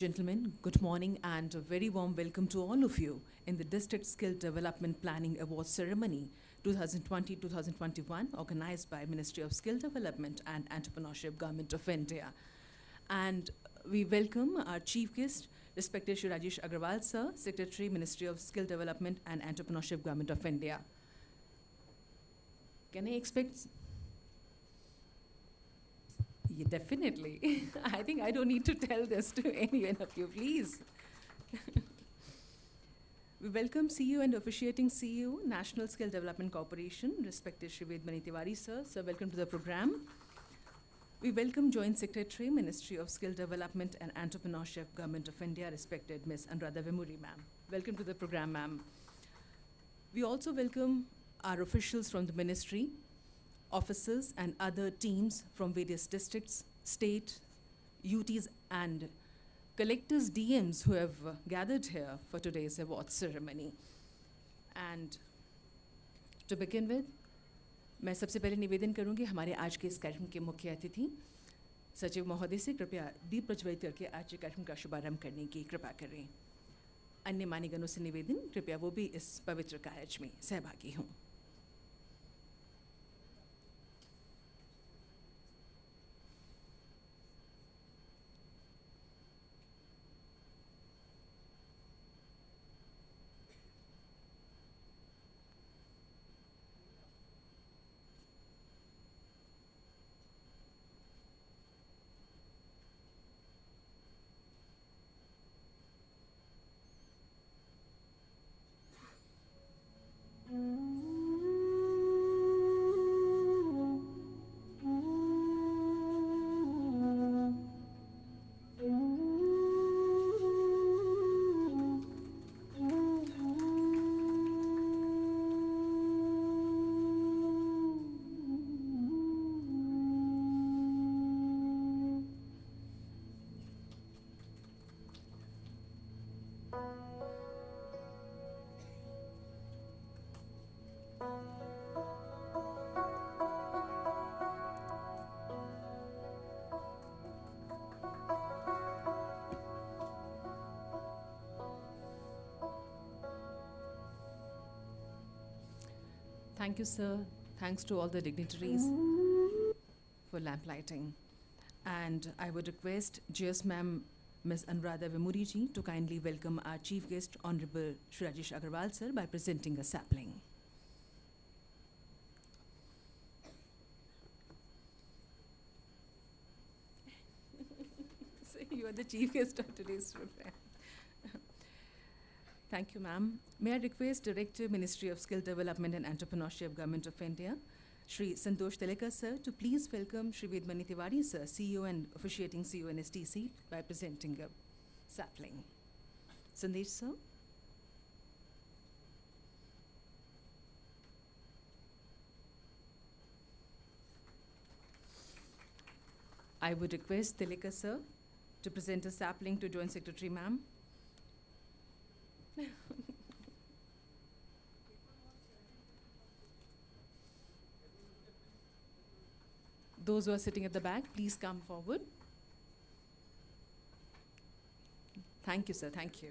Gentlemen, good morning and a very warm welcome to all of you in the District Skill Development Planning Awards Ceremony 2020-2021 organized by Ministry of Skill Development and Entrepreneurship, Government of India. And we welcome our chief guest, respected Shri Rajesh Agrawal sir, Secretary, Ministry of Skill Development and Entrepreneurship, Government of India. Can I expect? Yeah, definitely. I think I don't need to tell this to any one of you, please. We welcome CEO and officiating CEO, National Skill Development Corporation, respected Shri Vedmani Tiwari sir. Sir, welcome to the program. We welcome Joint Secretary, Ministry of Skill Development and Entrepreneurship, Government of India, respected Ms. Anuradha Vemuri ma'am. Welcome to the program, ma'am. We also welcome our officials from the ministry, officers and other teams from various districts, state, UTs and collectors, DMs who have gathered here for today's awards ceremony. And to begin with, मैं सबसे पहले निवेदन करूंगी हमारे आज के इस कार्यक्रम के मुख्य अतिथि सचिव महोदय से कृपया दीप प्रज्वलित करके आज के कार्यक्रम का शुभारंभ करने की कृपा करें। अन्य मान्यगणों से निवेदन कृपया वो भी इस पवित्र कार्य में सहभागी हों। Thank you, sir. Thanks to all the dignitaries for lamplighting. And I would request GS Ma'am, Ms. Anuradha Vemuri ji, to kindly welcome our chief guest, Honorable Shri Rajesh Agrawal sir, by presenting a sapling. So you are the chief guest of today's program. Thank you, ma'am. May I request Director, Ministry of Skill Development and Entrepreneurship, Government of India, Shri Santosh Telekar sir, to please welcome Shri Vedmani Tiwari sir, CEO and officiating CEO NSTC, by presenting a sapling. Sandesh sir. I would request Telekar sir to present a sapling to Joint Secretary ma'am. Those who are sitting at the back, please come forward. Thank you, sir. Thank you.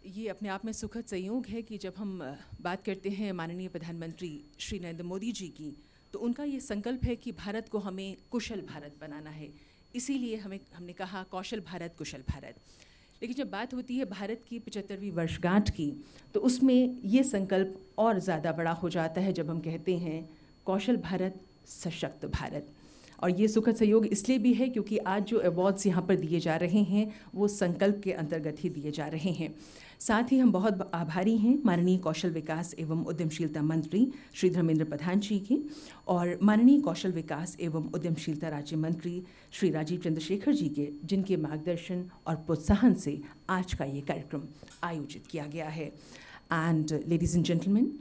ये अपने आप में सुखद संयोग है कि जब हम बात करते हैं माननीय प्रधानमंत्री श्री नरेंद्र मोदी जी की, तो उनका ये संकल्प है कि भारत को हमें कुशल भारत बनाना है। इसीलिए हमने कहा कौशल भारत, कुशल भारत। लेकिन जब बात होती है भारत की 75वीं वर्षगांठ की, तो उसमें ये संकल्प और ज़्यादा बड़ा हो जाता है जब हम कहते हैं कौशल भारत, सशक्त भारत। और ये सुखद सहयोग इसलिए भी है क्योंकि आज जो अवार्ड्स यहाँ पर दिए जा रहे हैं वो संकल्प के अंतर्गत ही दिए जा रहे हैं। साथ ही हम बहुत आभारी हैं माननीय कौशल विकास एवं उद्यमशीलता मंत्री श्री धर्मेंद्र प्रधान जी के और माननीय कौशल विकास एवं उद्यमशीलता राज्य मंत्री श्री राजीव चंद्रशेखर जी के, जिनके मार्गदर्शन और प्रोत्साहन से आज का ये कार्यक्रम आयोजित किया गया है। And ladies and gentleman,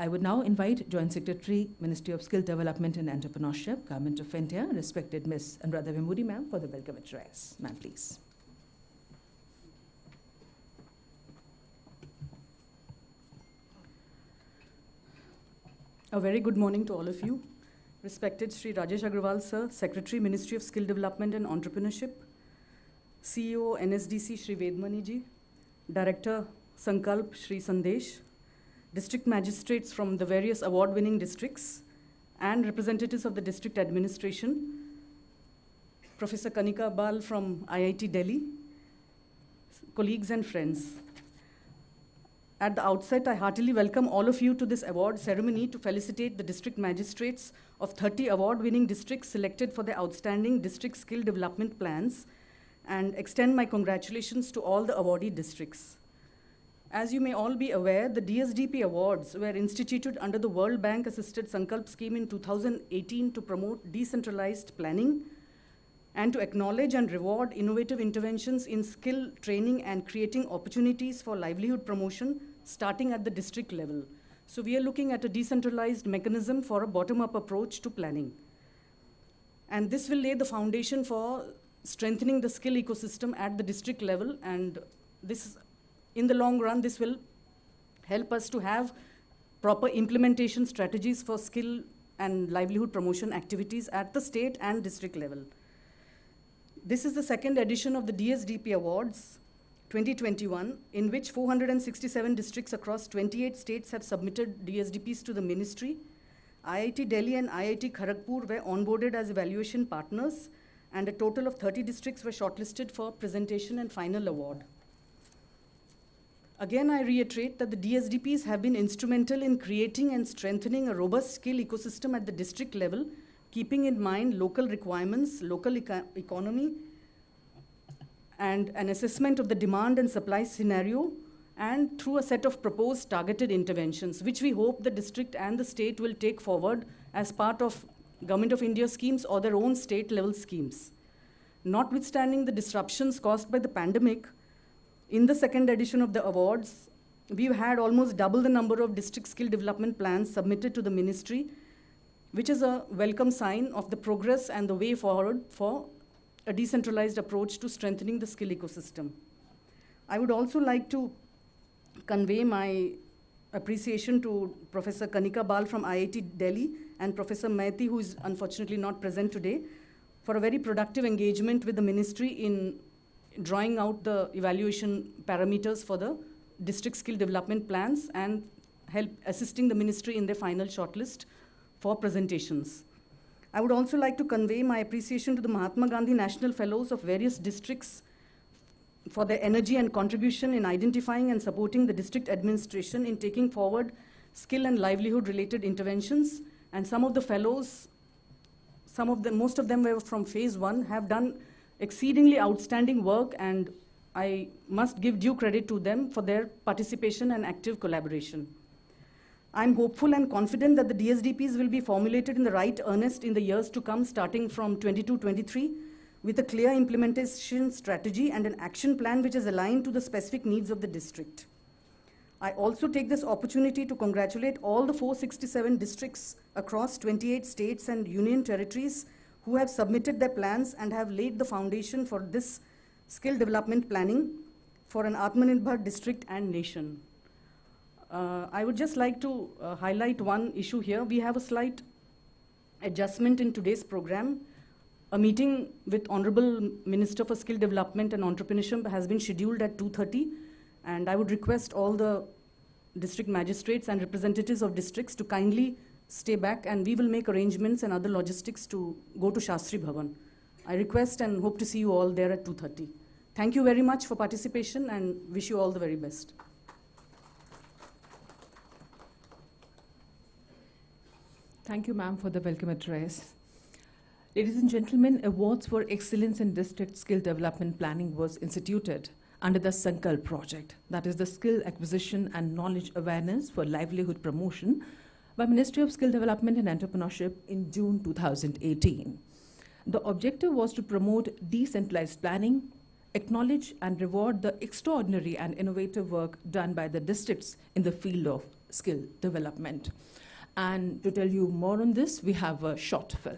I would now invite Joint Secretary, Ministry of Skill Development and Entrepreneurship, Government of India, respected Ms. Anuradha Vemuri ma'am, for the welcome address. Ma'am, please. A very good morning to all of you. Respected Shri Rajesh Agrawal sir, Secretary, Ministry of Skill Development and Entrepreneurship, CEO NSDC Shri Vedmani ji, Director SANKALP Shri Sandesh, district magistrates from the various award-winning districts, and representatives of the district administration, Professor Kanika Bal from IIT Delhi, colleagues and friends. At the outset, I heartily welcome all of you to this award ceremony to felicitate the district magistrates of 30 award-winning districts selected for their outstanding district skill development plans, and extend my congratulations to all the awardee districts. As you may all be aware, the DSDP awards were instituted under the World Bank-assisted SANKALP scheme in 2018 to promote decentralized planning and to acknowledge and reward innovative interventions in skill training and creating opportunities for livelihood promotion starting at the district level. So we are looking at a decentralized mechanism for a bottom-up approach to planning. And this will lay the foundation for strengthening the skill ecosystem at the district level, and this, in the long run, this will help us to have proper implementation strategies for skill and livelihood promotion activities at the state and district level. This is the second edition of the DSDP Awards 2021, in which 467 districts across 28 states have submitted DSDPs to the ministry. IIT Delhi and IIT Kharagpur were onboarded as evaluation partners, and a total of 30 districts were shortlisted for presentation and final award. Again, I reiterate that the DSDPs have been instrumental in creating and strengthening a robust skill ecosystem at the district level, keeping in mind local requirements, local economy, and an assessment of the demand and supply scenario, and through a set of proposed targeted interventions, which we hope the district and the state will take forward as part of Government of India schemes or their own state-level schemes. Notwithstanding the disruptions caused by the pandemic, in the second edition of the awards, we've had almost double the number of district skill development plans submitted to the ministry, which is a welcome sign of the progress and the way forward for a decentralized approach to strengthening the skill ecosystem. I would also like to convey my appreciation to Professor Kanika Bal from IIT Delhi and Professor Maiti, who is unfortunately not present today, for a very productive engagement with the ministry in drawing out the evaluation parameters for the district skill development plans and help assisting the ministry in their final shortlist for presentations. I would also like to convey my appreciation to the Mahatma Gandhi National Fellows of various districts for their energy and contribution in identifying and supporting the district administration in taking forward skill and livelihood related interventions. And some of the fellows, most of them were from phase 1, have done exceedingly outstanding work, and I must give due credit to them for their participation and active collaboration. I'm hopeful and confident that the DSDPs will be formulated in the right earnest in the years to come, starting from 22-23, with a clear implementation strategy and an action plan which is aligned to the specific needs of the district. I also take this opportunity to congratulate all the 467 districts across 28 states and union territories who have submitted their plans and have laid the foundation for this skill development planning for an Atmanirbhar district and nation. I would just like to highlight one issue here. We have a slight adjustment in today's program. A meeting with Honorable Minister for Skill Development and Entrepreneurship has been scheduled at 2:30, and I would request all the district magistrates and representatives of districts to kindly stay back, and we will make arrangements and other logistics to go to Shastri Bhavan. I request and hope to see you all there at 2:30. Thank you very much for participation and wish you all the very best. Thank you, ma'am, for the welcome address. Ladies and gentlemen, awards for excellence in district skill development planning was instituted under the SANKALP project, that is the skill acquisition and knowledge awareness for livelihood promotion, by Ministry of Skill Development and Entrepreneurship in June 2018. The objective was to promote decentralized planning, acknowledge and reward the extraordinary and innovative work done by the districts in the field of skill development. And to tell you more on this, we have a short film.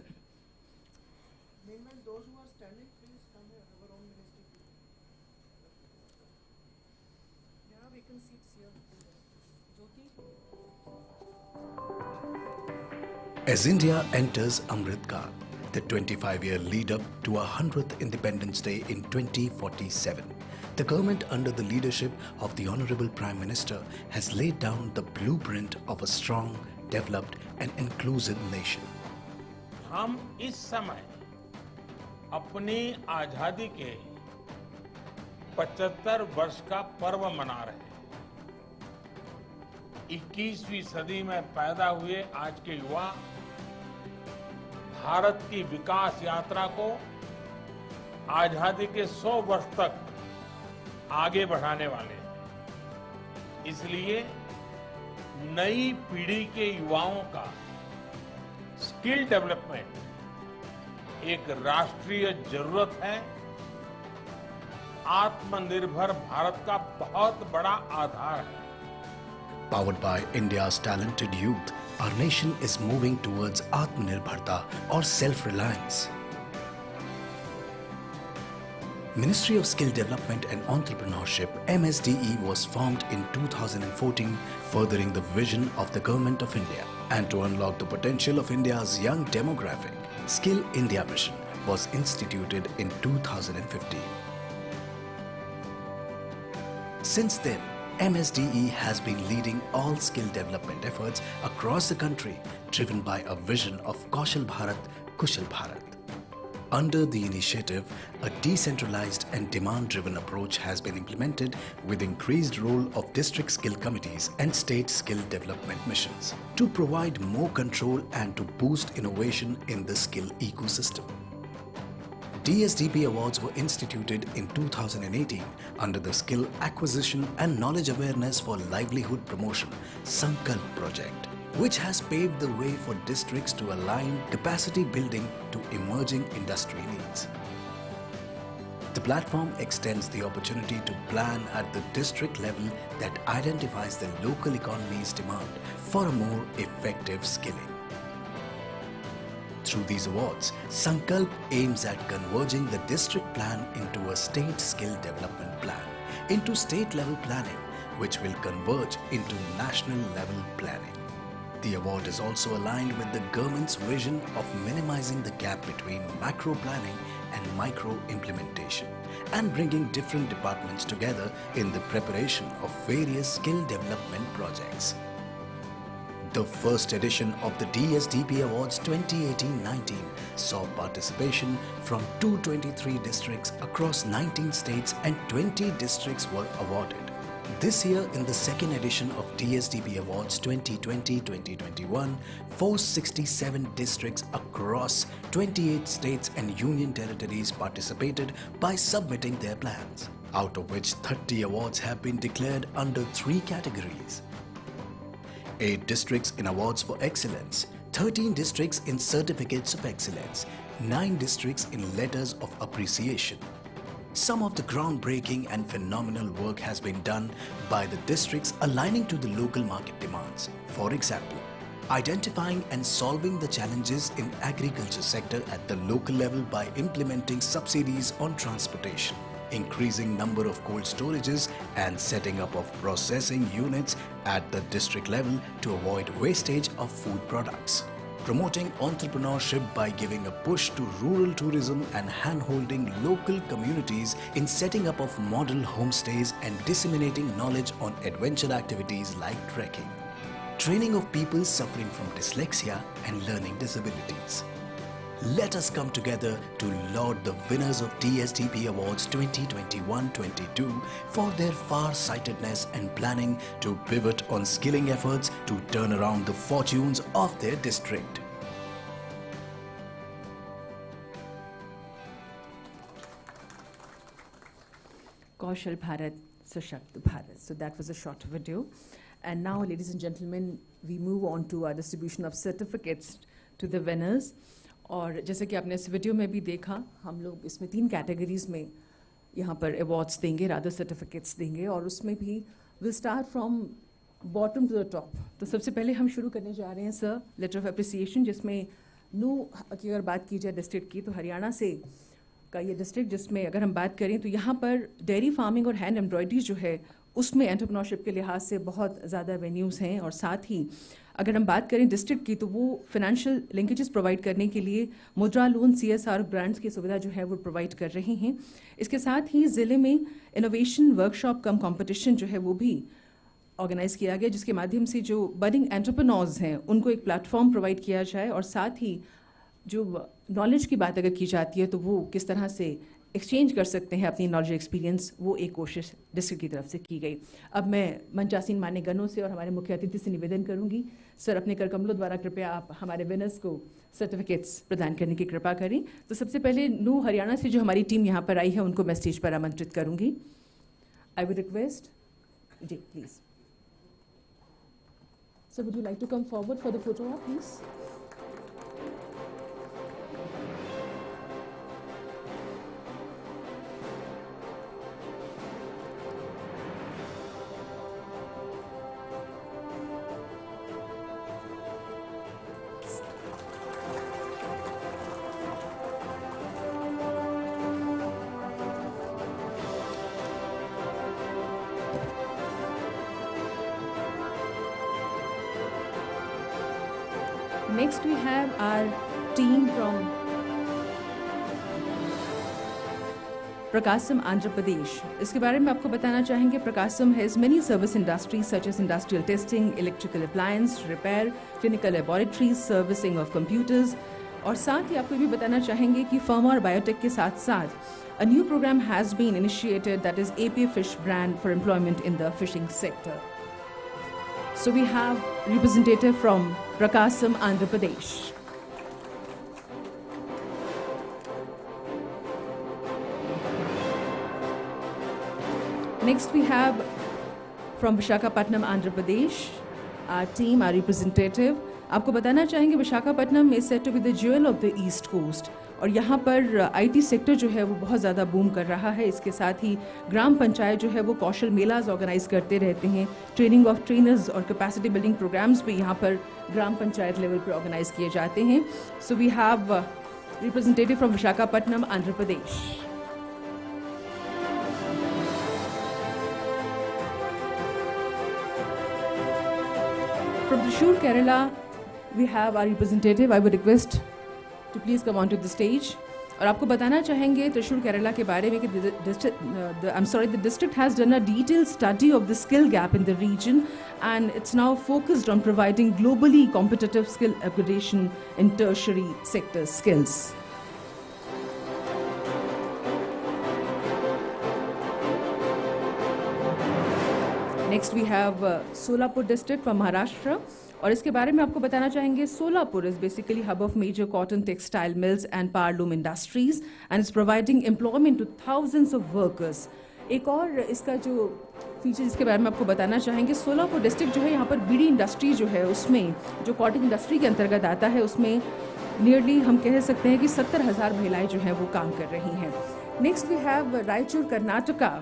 Meanwhile, those who are standing, please come here, our own ministry. There are vacant seats here. Jyoti? As India enters Amrit Kaal, the 25-year lead-up to our 100th Independence Day in 2047. The government under the leadership of the Honorable Prime Minister has laid down the blueprint of a strong, developed and inclusive nation. हम इस समय अपनी आजादी के 75 वर्ष का पर्व मना रहे हैं। 21वीं सदी में पैदा हुए आज के युवा भारत की विकास यात्रा को आजादी के 100 वर्ष तक आगे बढ़ाने वाले हैं। इसलिए नई पीढ़ी के युवाओं का स्किल डेवलपमेंट एक राष्ट्रीय जरूरत है। आत्मनिर्भर भारत का बहुत बड़ा आधार है। Powered by India's talented youth, our nation is moving towards Atmanirbharta or self-reliance. Ministry of Skill Development and Entrepreneurship (MSDE) was formed in 2014, furthering the vision of the Government of India. And to unlock the potential of India's young demographic, Skill India Mission was instituted in 2015. Since then, MSDE has been leading all skill development efforts across the country, driven by a vision of Kaushal Bharat, Kushal Bharat. Under the initiative, a decentralized and demand-driven approach has been implemented with increased role of district skill committees and state skill development missions to provide more control and to boost innovation in the skill ecosystem. DSDP awards were instituted in 2018 under the Skill Acquisition and Knowledge Awareness for Livelihood Promotion (SANKALP) project, which has paved the way for districts to align capacity building to emerging industry needs. The platform extends the opportunity to plan at the district level that identifies the local economy's demand for a more effective skilling. Through these awards, SANKALP aims at converging the district plan into a state skill development plan, into state-level planning, which will converge into national-level planning. The award is also aligned with the government's vision of minimizing the gap between macro planning and micro implementation and bringing different departments together in the preparation of various skill development projects. The first edition of the DSDP Awards 2018-19 saw participation from 223 districts across 19 states and 20 districts were awarded. This year, in the second edition of DSDP Awards 2020-2021, 467 districts across 28 states and union territories participated by submitting their plans, out of which 30 awards have been declared under 3 categories. 8 districts in awards for excellence, 13 districts in certificates of excellence, 9 districts in letters of appreciation. Some of the groundbreaking and phenomenal work has been done by the districts aligning to the local market demands. For example, identifying and solving the challenges in agriculture sector at the local level by implementing subsidies on transportation, increasing number of cold storages and setting up of processing units at the district level to avoid wastage of food products. Promoting entrepreneurship by giving a push to rural tourism and hand-holding local communities in setting up of model homestays and disseminating knowledge on adventure activities like trekking. Training of people suffering from dyslexia and learning disabilities. Let us come together to laud the winners of DSDP Awards 2021-22 for their far-sightedness and planning to pivot on skilling efforts to turn around the fortunes of their district. Kaushal Bharat, Sashakt Bharat. So that was a short video. And now, ladies and gentlemen, we move on to our distribution of certificates to the winners. और जैसे कि आपने इस video में भी देखा, हम लोग इसमें 3 कैटेगरीज में यहाँ पर अवार्ड्स देंगे, रादर सर्टिफिकेट्स देंगे, और उसमें भी will start from bottom to the top. तो सबसे पहले हम शुरू करने जा रहे हैं सर लेटर ऑफ अप्रिसिएशन, जिसमें नू की अगर बात की जाए डिस्ट्रिक्ट की, तो हरियाणा से का ये डिस्ट्रिक्ट, जिसमें अगर हम बात करें तो यहाँ पर डेयरी फार्मिंग और हैंड एम्ब्रॉयडरी जो है उसमें एंटरप्रेन्योरशिप के लिहाज से बहुत ज़्यादा वेन्यूज़ हैं, और साथ ही अगर हम बात करें डिस्ट्रिक्ट की, तो वो फाइनेंशियल लिंकेजेस प्रोवाइड करने के लिए मुद्रा लोन, CSR ग्रांट्स की सुविधा जो है वो प्रोवाइड कर रहे हैं। इसके साथ ही ज़िले में इनोवेशन वर्कशॉप कम कंपटीशन जो है वो भी ऑर्गेनाइज किया गया, जिसके माध्यम से जो बडिंग एंटरप्रेन्योर्स हैं उनको एक प्लेटफॉर्म प्रोवाइड किया जाए, और साथ ही जो नॉलेज की बात अगर की जाती है तो वो किस तरह से एक्सचेंज कर सकते हैं अपनी नॉलेज एक्सपीरियंस, वो एक कोशिश डिस्ट्रिक्ट की तरफ से की गई। अब मैं मंचासीन मान्य गणों से और हमारे मुख्य अतिथि से निवेदन करूंगी, सर अपने करकमलों द्वारा कृपया आप हमारे विनर्स को सर्टिफिकेट्स प्रदान करने की कृपा करें। तो सबसे पहले न्यू हरियाणा से जो हमारी टीम यहाँ पर आई है उनको मैं स्टेज पर आमंत्रित करूंगी। I would request, ji please sir, would you like to come forward for the photograph please. Next we have our team from Prakasam Andhra Pradesh. इसके बारे में आपको बताना चाहेंगे, Prakasam has many service industries such as industrial testing, electrical appliance repair, clinical laboratories, servicing of computers, और साथ ही आपको ये भी बताना चाहेंगे कि फार्मा और बायोटेक के साथ साथ a new program has been initiated that is AP Fish brand for employment in the fishing sector. So we have representative from Prakasam, Andhra Pradesh. Next we have from Visakhapatnam, Andhra Pradesh, our team, our representative. आपको बताना चाहेंगे Visakhapatnam is said to be the jewel of the East Coast, और यहाँ पर IT sector जो है वो बहुत ज़्यादा बूम कर रहा है। इसके साथ ही ग्राम पंचायत जो है वो कौशल मेलाज ऑर्गेनाइज करते रहते हैं, ट्रेनिंग ऑफ ट्रेनर्स और कैपेसिटी बिल्डिंग प्रोग्राम्स भी यहाँ पर ग्राम पंचायत लेवल पर ऑर्गेनाइज किए जाते हैं। So we have representative from Visakhapatnam, Andhra Pradesh. From Thrissur, Kerala, we have our representative. I would request to please come onto the stage. और आपको बताना चाहेंगे त्रिशूर केरला के बारे में कि the district has done a detailed study of the skill gap in the region, and it's now focused on providing globally competitive skill upgradation in tertiary sector skills. Next we have Solapur district from Maharashtra, और इसके बारे में आपको बताना चाहेंगे Solapur is basically hub of major cotton textile mills and power loom industries and is providing employment to thousands of workers. एक और इसका जो फीचर जिसके बारे में आपको बताना चाहेंगे, सोलापुर डिस्ट्रिक्ट जो है यहाँ पर बीड़ी इंडस्ट्री जो है उसमें जो कॉटन इंडस्ट्री के अंतर्गत आता है उसमें नियरली हम कह सकते हैं कि 70,000 महिलाएं जो हैं वो काम कर रही हैं। Next we have Raichur Karnataka,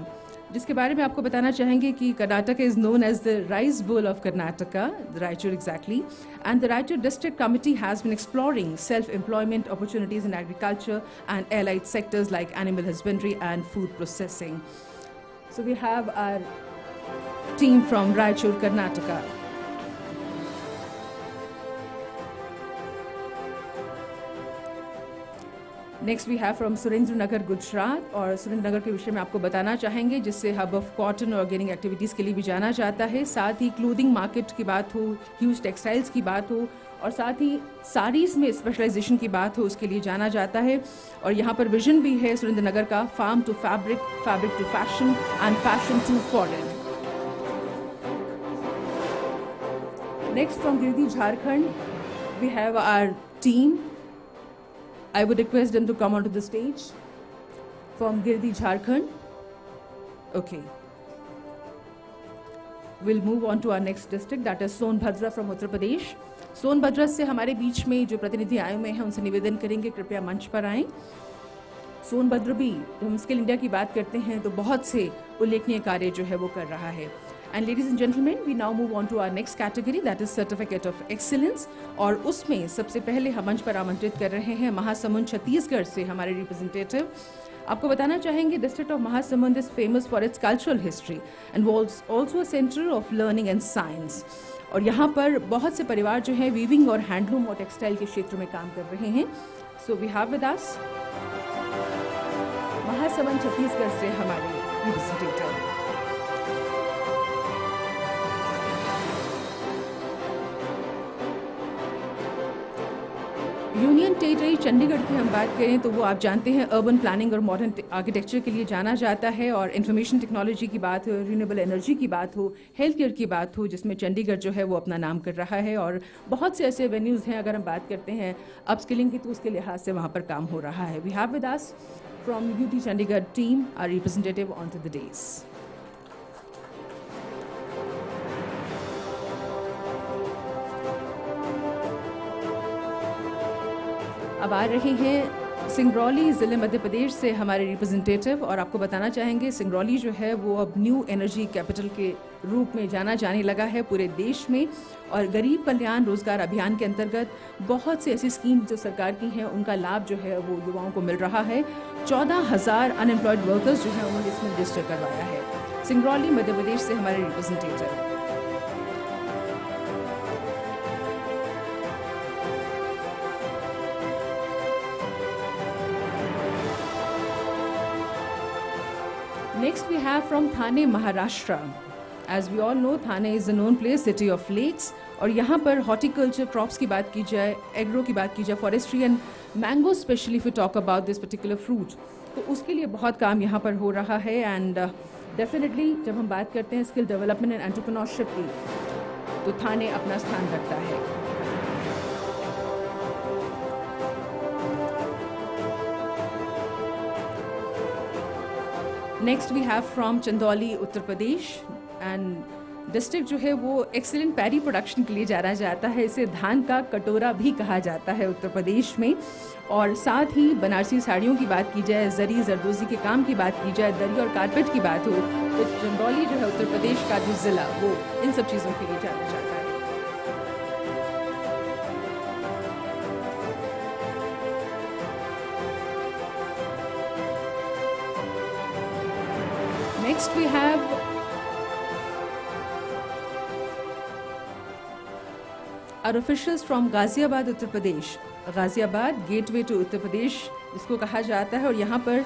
जिसके बारे में आपको बताना चाहेंगे कि Karnataka is known as the rice bowl of Karnataka, Raichur exactly, and the Raichur district committee has been exploring self employment opportunities in agriculture and allied sectors like animal husbandry and food processing. So we have our team from Raichur, Karnataka. Next we have from Surendranagar, Gujarat, और सुरेंद्रनगर के विषय में आपको बताना चाहेंगे जिससे hub of cotton organic activities के लिए भी जाना जाता है. साथ ही क्लोथिंग मार्केट की बात हो, ह्यूज टेक्सटाइल्स की बात हो, और साथ ही साड़ीज़ में स्पेशलाइजेशन की बात हो, उसके लिए जाना जाता है. और यहाँ पर विजन भी है सुरेंद्रनगर का, farm to fabric, fabric to fashion and fashion to foreign. Next from Giridih, Jharkhand, we have our team. I would request them to come onto the stage from Giridih, Jharkhand. Okay. We'll move on to our next district, that is Sonbhadra from Uttar Pradesh. Sonbhadra से हमारे बीच में जो प्रतिनिधि आए हुए हैं उनसे निवेदन करेंगे कृपया मंच पर आएं. सोनभद्र भी जब हम स्किल इंडिया की बात करते हैं तो बहुत से उल्लेखनीय कार्य जो है वो कर रहा है. And ladies and gentlemen, we now move on to our next category, that is Certificate of Excellence. और उसमें सबसे पहले हम मंच पर आमंत्रित कर रहे हैं महासमुंद छत्तीसगढ़ से हमारे रिप्रेजेंटेटिव. आपको बताना चाहेंगे district of Mahasamund is famous for its cultural history and was also a centre of learning and science. और यहाँ पर बहुत से परिवार जो हैं वीविंग और हैंडलूम और टेक्सटाइल के क्षेत्र में काम कर रहे हैं. So we have with us Mahasamund Chhattisgarh से हमारे रिप्रेजेंटेटिव. यूनियन टेरिटरी चंडीगढ़ की हम बात करें तो वो आप जानते हैं अर्बन प्लानिंग और मॉडर्न आर्किटेक्चर के लिए जाना जाता है. और इंफॉर्मेशन टेक्नोलॉजी की बात हो, रिन्यूएबल एनर्जी की बात हो, हेल्थ केयर की बात हो, जिसमें चंडीगढ़ जो है वो अपना नाम कर रहा है. और बहुत से ऐसे वेन्यूज़ हैं, अगर हम बात करते हैं अपस्किलिंग की तो उसके लिहाज से वहाँ पर काम हो रहा है. We have with us from UT Chandigarh team our representative on to the dais. अब आ रहे हैं सिंगरौली ज़िले मध्य प्रदेश से हमारे रिप्रेजेंटेटिव. और आपको बताना चाहेंगे सिंगरौली जो है वो अब न्यू एनर्जी कैपिटल के रूप में जाना जाने लगा है पूरे देश में. और गरीब कल्याण रोजगार अभियान के अंतर्गत बहुत से ऐसी स्कीम जो सरकार की हैं उनका लाभ जो है वो युवाओं को मिल रहा है. 14,000 अनएम्प्लॉयड वर्कर्स जो हैं उन्होंने इसमें रजिस्टर करवाया है. सिंगरौली मध्य प्रदेश से हमारे representative. Next we have from Thane, Maharashtra. As we all know, Thane is a known place, city of lakes. और यहाँ पर हॉर्टिकल्चर क्रॉप्स की बात की जाए, एग्रो की बात की जाए, forestry and mango specially if you talk about this particular fruit, तो उसके लिए बहुत काम यहाँ पर हो रहा है. एंड डेफिनेटली जब हम बात करते हैं स्किल डेवलपमेंट एंड एंटरप्रेन्योरशिप की, तो थाने अपना स्थान रखता है. Next we have from Chandauli, Uttar Pradesh. And district जो है वो एक्सीलेंट पैडी प्रोडक्शन के लिए जाना जाता है. इसे धान का कटोरा भी कहा जाता है उत्तर प्रदेश में. और साथ ही बनारसी साड़ियों की बात की जाए, जरी जरदोजी के काम की बात की जाए, दरी और कारपेट की बात हो, तो चंदौली जो है उत्तर प्रदेश का जो ज़िला वो इन सब चीज़ों के लिए जाना जाता है. Next we have our officials from Ghaziabad, Uttar Pradesh. Ghaziabad, gateway to Uttar Pradesh इसको कहा जाता है. और यहाँ पर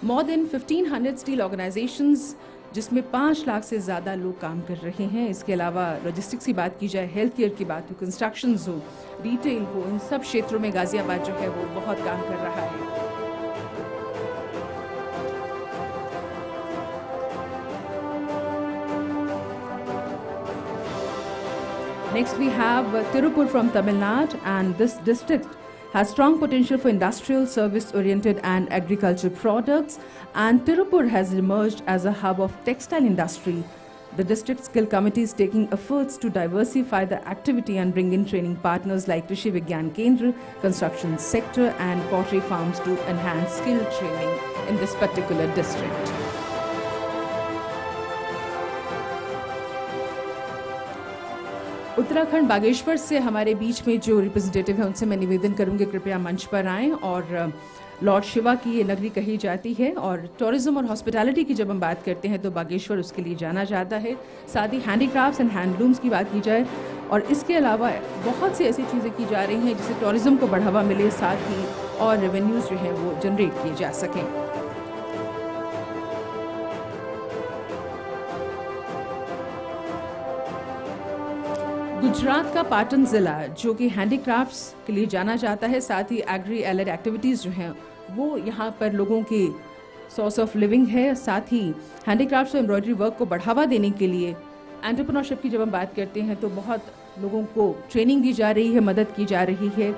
more than 1500 स्टील ऑर्गेनाइजेशंस, जिसमें 5 लाख से ज़्यादा लोग काम कर रहे हैं. इसके अलावा लॉजिस्टिक्स की बात की जाए, हेल्थ केयर की बात हो, कंस्ट्रक्शन हो, रिटेल हो, इन सब क्षेत्रों में गाजियाबाद जो है वो बहुत काम कर रहा है. Next we have Tirupur from Tamil Nadu, and this district has strong potential for industrial, service-oriented and agricultural products, and Tirupur has emerged as a hub of textile industry. The district skill committee is taking efforts to diversify the activity and bring in training partners like Krishi Vigyan Kendra, construction sector and pottery farms to enhance skill training in this particular district. Uttarakhand Bageshwar से हमारे बीच में जो representative है उनसे मैं निवेदन करूंगी कृपया मंच पर आएं. और लॉर्ड शिवा की ये नगरी कही जाती है. और टूरिज्म और हॉस्पिटैलिटी की जब हम बात करते हैं तो बागेश्वर उसके लिए जाना जाता है. साथ ही हैंडीक्राफ्ट्स एंड हैंडलूम्स की बात की जाए, और इसके अलावा बहुत सी ऐसी चीज़ें की जा रही हैं जिससे टूरिज्म को बढ़ावा मिले, साथ ही और रेवेन्यूज़ जो हैं वो जनरेट किए जा सकें. गुजरात का पाटन ज़िला जो कि हैंडीक्राफ्ट्स के लिए जाना जाता है, साथ ही एग्री एलाइड एक्टिविटीज़ जो हैं वो यहाँ पर लोगों की सोर्स ऑफ लिविंग है. साथ ही हैंडीक्राफ्ट्स और एम्ब्रॉयडरी वर्क को बढ़ावा देने के लिए एंटरप्रेन्योरशिप की जब हम बात करते हैं तो बहुत लोगों को ट्रेनिंग दी जा रही है, मदद की जा रही है.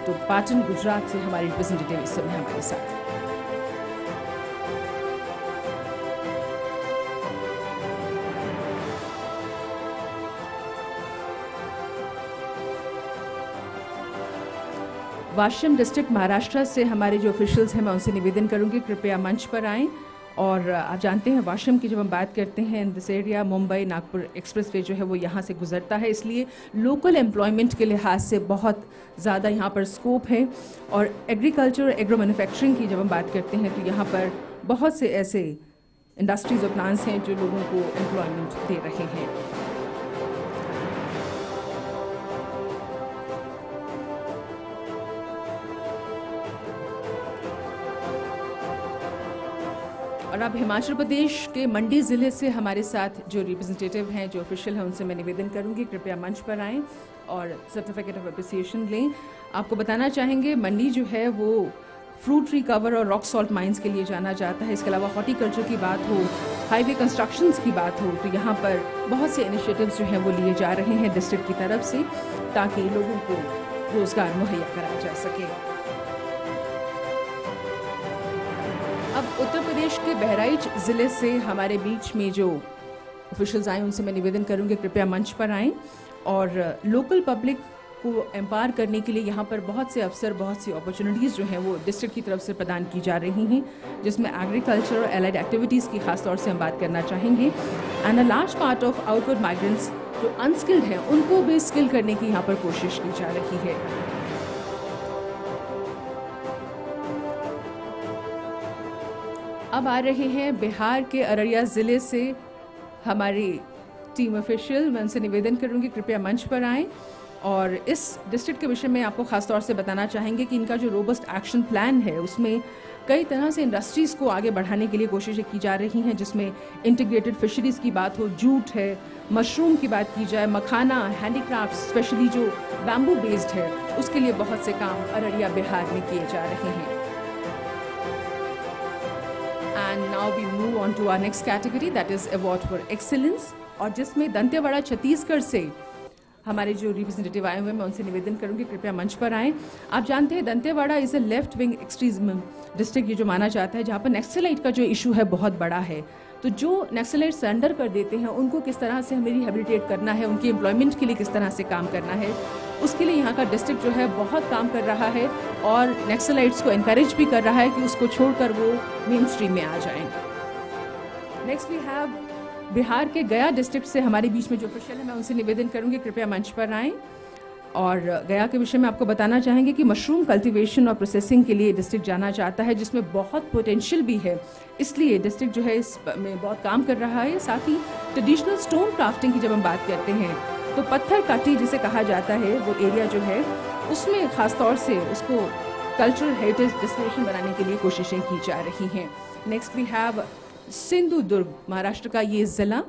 तो पाटन गुजरात से हमारे रिप्रेजेंटेटिव इस समय हमारे साथ. वाशिम डिस्ट्रिक्ट महाराष्ट्र से हमारे जो ऑफिशियल्स हैं मैं उनसे निवेदन करूंगी कृपया मंच पर आएं. और आप जानते हैं वाशिम की जब हम बात करते हैं in this area, Mumbai Nagpur expressway जो है वो यहाँ से गुजरता है, इसलिए लोकल एम्प्लॉयमेंट के लिहाज से बहुत ज़्यादा यहाँ पर स्कोप है. और एग्रीकल्चर, एग्रो मैन्युफैक्चरिंग की जब हम बात करते हैं तो यहाँ पर बहुत से ऐसे इंडस्ट्रीज और प्लांट्स हैं जो लोगों को एम्प्लॉयमेंट दे रहे हैं. और अब हिमाचल प्रदेश के मंडी ज़िले से हमारे साथ जो रिप्रेजेंटेटिव हैं, जो ऑफिशियल हैं, उनसे मैं निवेदन करूंगी कृपया मंच पर आएं और सर्टिफिकेट ऑफ अप्रिसिएशन लें। आपको बताना चाहेंगे मंडी जो है वो फ्रूट ट्री कवर और रॉक सॉल्ट माइंस के लिए जाना जाता है। इसके अलावा हॉर्टिकल्चर की बात हो, हाईवे कंस्ट्रक्शंस की बात हो, तो यहाँ पर बहुत से इनिशिएटिव्स जो हैं वो लिए जा रहे हैं डिस्ट्रिक्ट की तरफ से ताकि लोगों को रोजगार मुहैया कराया जा सके। अब उत्तर प्रदेश के बहराइच ज़िले से हमारे बीच में जो ऑफिशियल्स आए उनसे मैं निवेदन करूंगी कृपया मंच पर आएँ और लोकल पब्लिक को एम्पावर करने के लिए यहाँ पर बहुत से अवसर, बहुत सी अपॉर्चुनिटीज़ जो हैं वो डिस्ट्रिक्ट की तरफ से प्रदान की जा रही हैं, जिसमें एग्रीकल्चर और एलाइड एक्टिविटीज़ की खास तौर से हम बात करना चाहेंगे। And a large part of outward migrants जो अनस्किल्ड हैं उनको भी स्किल करने की यहाँ पर कोशिश की जा रही है। अब आ रहे हैं बिहार के अररिया ज़िले से हमारी टीम ऑफिशियल। मैं उनसे निवेदन करूँगी कृपया मंच पर आएँ और इस डिस्ट्रिक्ट के विषय में आपको खास तौर से बताना चाहेंगे कि इनका जो रोबस्ट एक्शन प्लान है उसमें कई तरह से इंडस्ट्रीज़ को आगे बढ़ाने के लिए कोशिशें की जा रही हैं, जिसमें इंटीग्रेटेड फिशरीज़ की बात हो, जूट है, मशरूम की बात की जाए, मखाना, हैंडीक्राफ्ट, स्पेशली जो बैम्बू बेस्ड है उसके लिए बहुत से काम अररिया बिहार में किए जा रहे हैं। And now we move on to our next category, that is award for excellence, और जिसमें दंतेवाड़ा छत्तीसगढ़ से हमारे जो रिप्रेजेंटेटिव आए हुए हैं मैं उनसे निवेदन करूंगी कृपया मंच पर आएँ। आप जानते हैं Dantewada is a left wing extremism district, ये जो माना जाता है, जहाँ पर नक्सलाइट का जो इशू है बहुत बड़ा है। तो जो नक्सलाइट सरेंडर कर देते हैं उनको किस तरह से हमें रिहेबिलिटेट करना है, उनके एम्प्लॉयमेंट के लिए किस तरह से काम करना है, उसके लिए यहाँ का डिस्ट्रिक्ट जो है बहुत काम कर रहा है और नक्सलाइट्स को इनकरेज भी कर रहा है कि उसको छोड़कर वो मेन स्ट्रीम में आ जाएँ। नेक्स्ट वी हैव बिहार के गया डिस्ट्रिक्ट से हमारे बीच में जो ऑफिशियल है मैं उनसे निवेदन करूंगी कृपया मंच पर आएँ और गया के विषय में आपको बताना चाहेंगे कि मशरूम कल्टीवेशन और प्रोसेसिंग के लिए डिस्ट्रिक्ट जाना चाहता है, जिसमें बहुत पोटेंशियल भी है, इसलिए डिस्ट्रिक्ट जो है इसमें बहुत काम कर रहा है। साथ ही ट्रेडिशनल स्टोन क्राफ्टिंग की जब हम बात करते हैं तो पत्थर काटी जिसे कहा जाता है वो एरिया जो है उसमें खास तौर से उसको कल्चरल हेरिटेज डेस्टिनेशन बनाने के लिए कोशिशें की जा रही हैं। Next we have Sindhudurg, Maharashtra का ये ज़िला,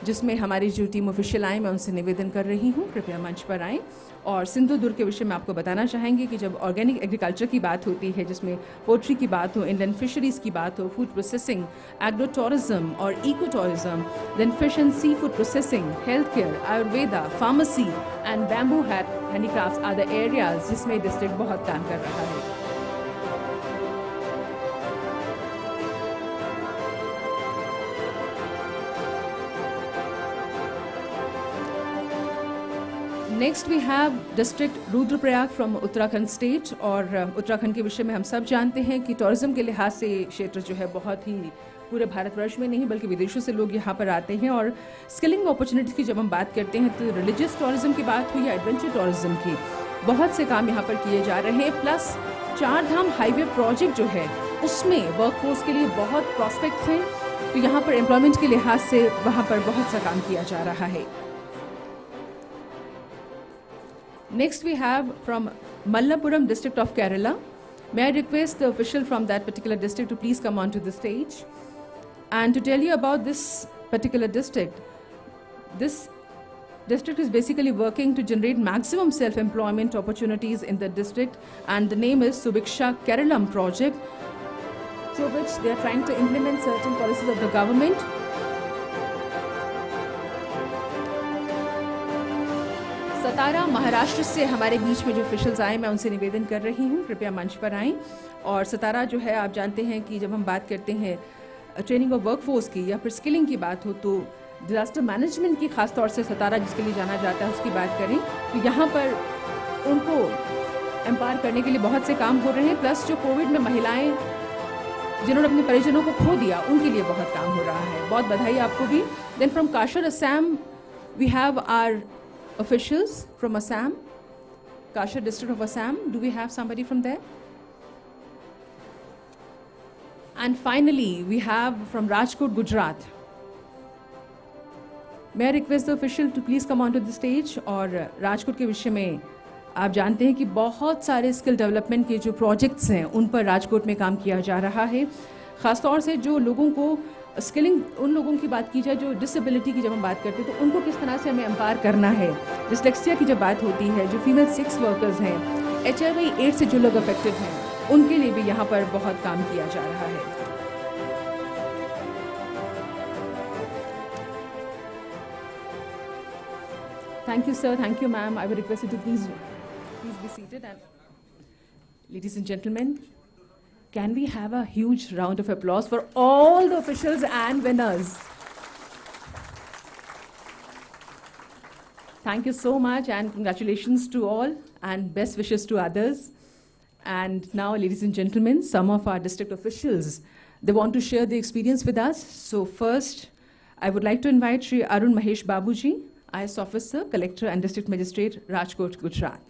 जिसमें हमारी जो टीम ऑफिशियल आए मैं उनसे निवेदन कर रही हूँ कृपया मंच पर आएँ और सिंधुदुर्ग के विषय में आपको बताना चाहेंगे कि जब ऑर्गेनिक एग्रीकल्चर की बात होती है, जिसमें पोल्ट्री की बात हो, इंडियन फिशरीज़ की बात हो, फूड प्रोसेसिंग, एग्रो टूरिज्म और eco tourism, then fish and sea food processing, health care, Ayurveda, pharmacy and bamboo handicrafts are the areas जिसमें डिस्ट्रिक्ट बहुत काम कर रहा है। Next we have district Rudraprayag from Uttarakhand state, और उत्तराखंड के विषय में हम सब जानते हैं कि टूरिज्म के लिहाज से क्षेत्र जो है बहुत ही पूरे भारतवर्ष में नहीं बल्कि विदेशों से लोग यहाँ पर आते हैं। और स्किलिंग अपॉर्चुनिटीज़ की जब हम बात करते हैं तो रिलीजियस टूरिज्म की बात हुई या एडवेंचर टूरिज्म की, बहुत से काम यहाँ पर किए जा रहे हैं। प्लस 4 धाम हाईवे प्रोजेक्ट जो है उसमें वर्कफोर्स के लिए बहुत प्रॉस्पेक्ट्स हैं, तो यहाँ पर एम्प्लॉयमेंट के लिहाज से वहाँ पर बहुत सा काम किया जा रहा है। Next we have from Mallapuram district of Kerala. May I request the official from that particular district to please come onto the stage and to tell you about this particular district. This district is basically working to generate maximum self-employment opportunities in the district, and the name is Subiksha Keralam project, through which they are trying to implement certain policies of the government. सतारा महाराष्ट्र से हमारे बीच में जो officials आए मैं उनसे निवेदन कर रही हूँ कृपया मंच पर आएँ। और सतारा जो है आप जानते हैं कि जब हम बात करते हैं ट्रेनिंग ऑफ वर्कफोर्स की या फिर स्किलिंग की बात हो तो डिजास्टर मैनेजमेंट की खास तौर से सतारा जिसके लिए जाना जाता है उसकी बात करें तो यहाँ पर उनको एम्पावर करने के लिए बहुत से काम हो रहे हैं। प्लस जो कोविड में महिलाएं जिन्होंने अपने परिजनों को खो दिया उनके लिए बहुत काम हो रहा है, बहुत बधाई आपको भी। Then from Cachar Assam we have our officials from Assam, Kashar district of Assam. Do we have somebody from there? And finally, we have from Rajkot, Gujarat. May I request the official to please come onto the stage? और राजकोट के विषय में आप जानते हैं कि बहुत सारे स्किल डेवलपमेंट के जो प्रोजेक्ट्स हैं उन पर राजकोट में काम किया जा रहा है। ख़ासतौर से जो लोगों को स्किलिंग, उन लोगों की बात की जाए जो डिसेबिलिटी की जब हम बात करते हैं तो उनको किस तरह से हमें एम्पावर करना है। डिस्लेक्सिया की जब बात होती है, जो फीमेल सेक्स वर्कर्स हैं, HIV/AIDS से जो लोग अफेक्टेड हैं, उनके लिए भी यहाँ पर बहुत काम किया जा रहा है। Thank you, sir. Thank you, ma'am. I would request you to please be seated. And ladies and gentlemen, can we have a huge round of applause for all the officials and winners? Thank you so much, and congratulations to all, and best wishes to others. And now, ladies and gentlemen, some of our district officials, they want to share the experience with us. So first, I would like to invite Shri Arun Mahesh Babuji, IS Officer, Collector and District Magistrate, Rajkot, Gujarat.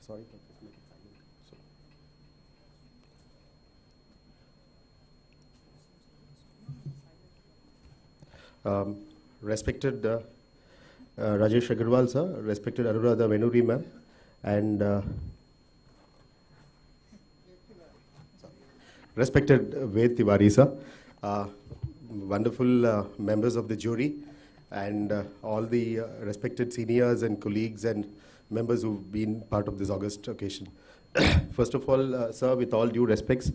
Sorry. Respected Rajesh Agarwal sir, respected Anuradha Venuri ma'am, and respected Ved Tiwari sir, wonderful members of the jury, and all the respected seniors and colleagues and members who've been part of this august occasion. First of all, sir, with all due respects,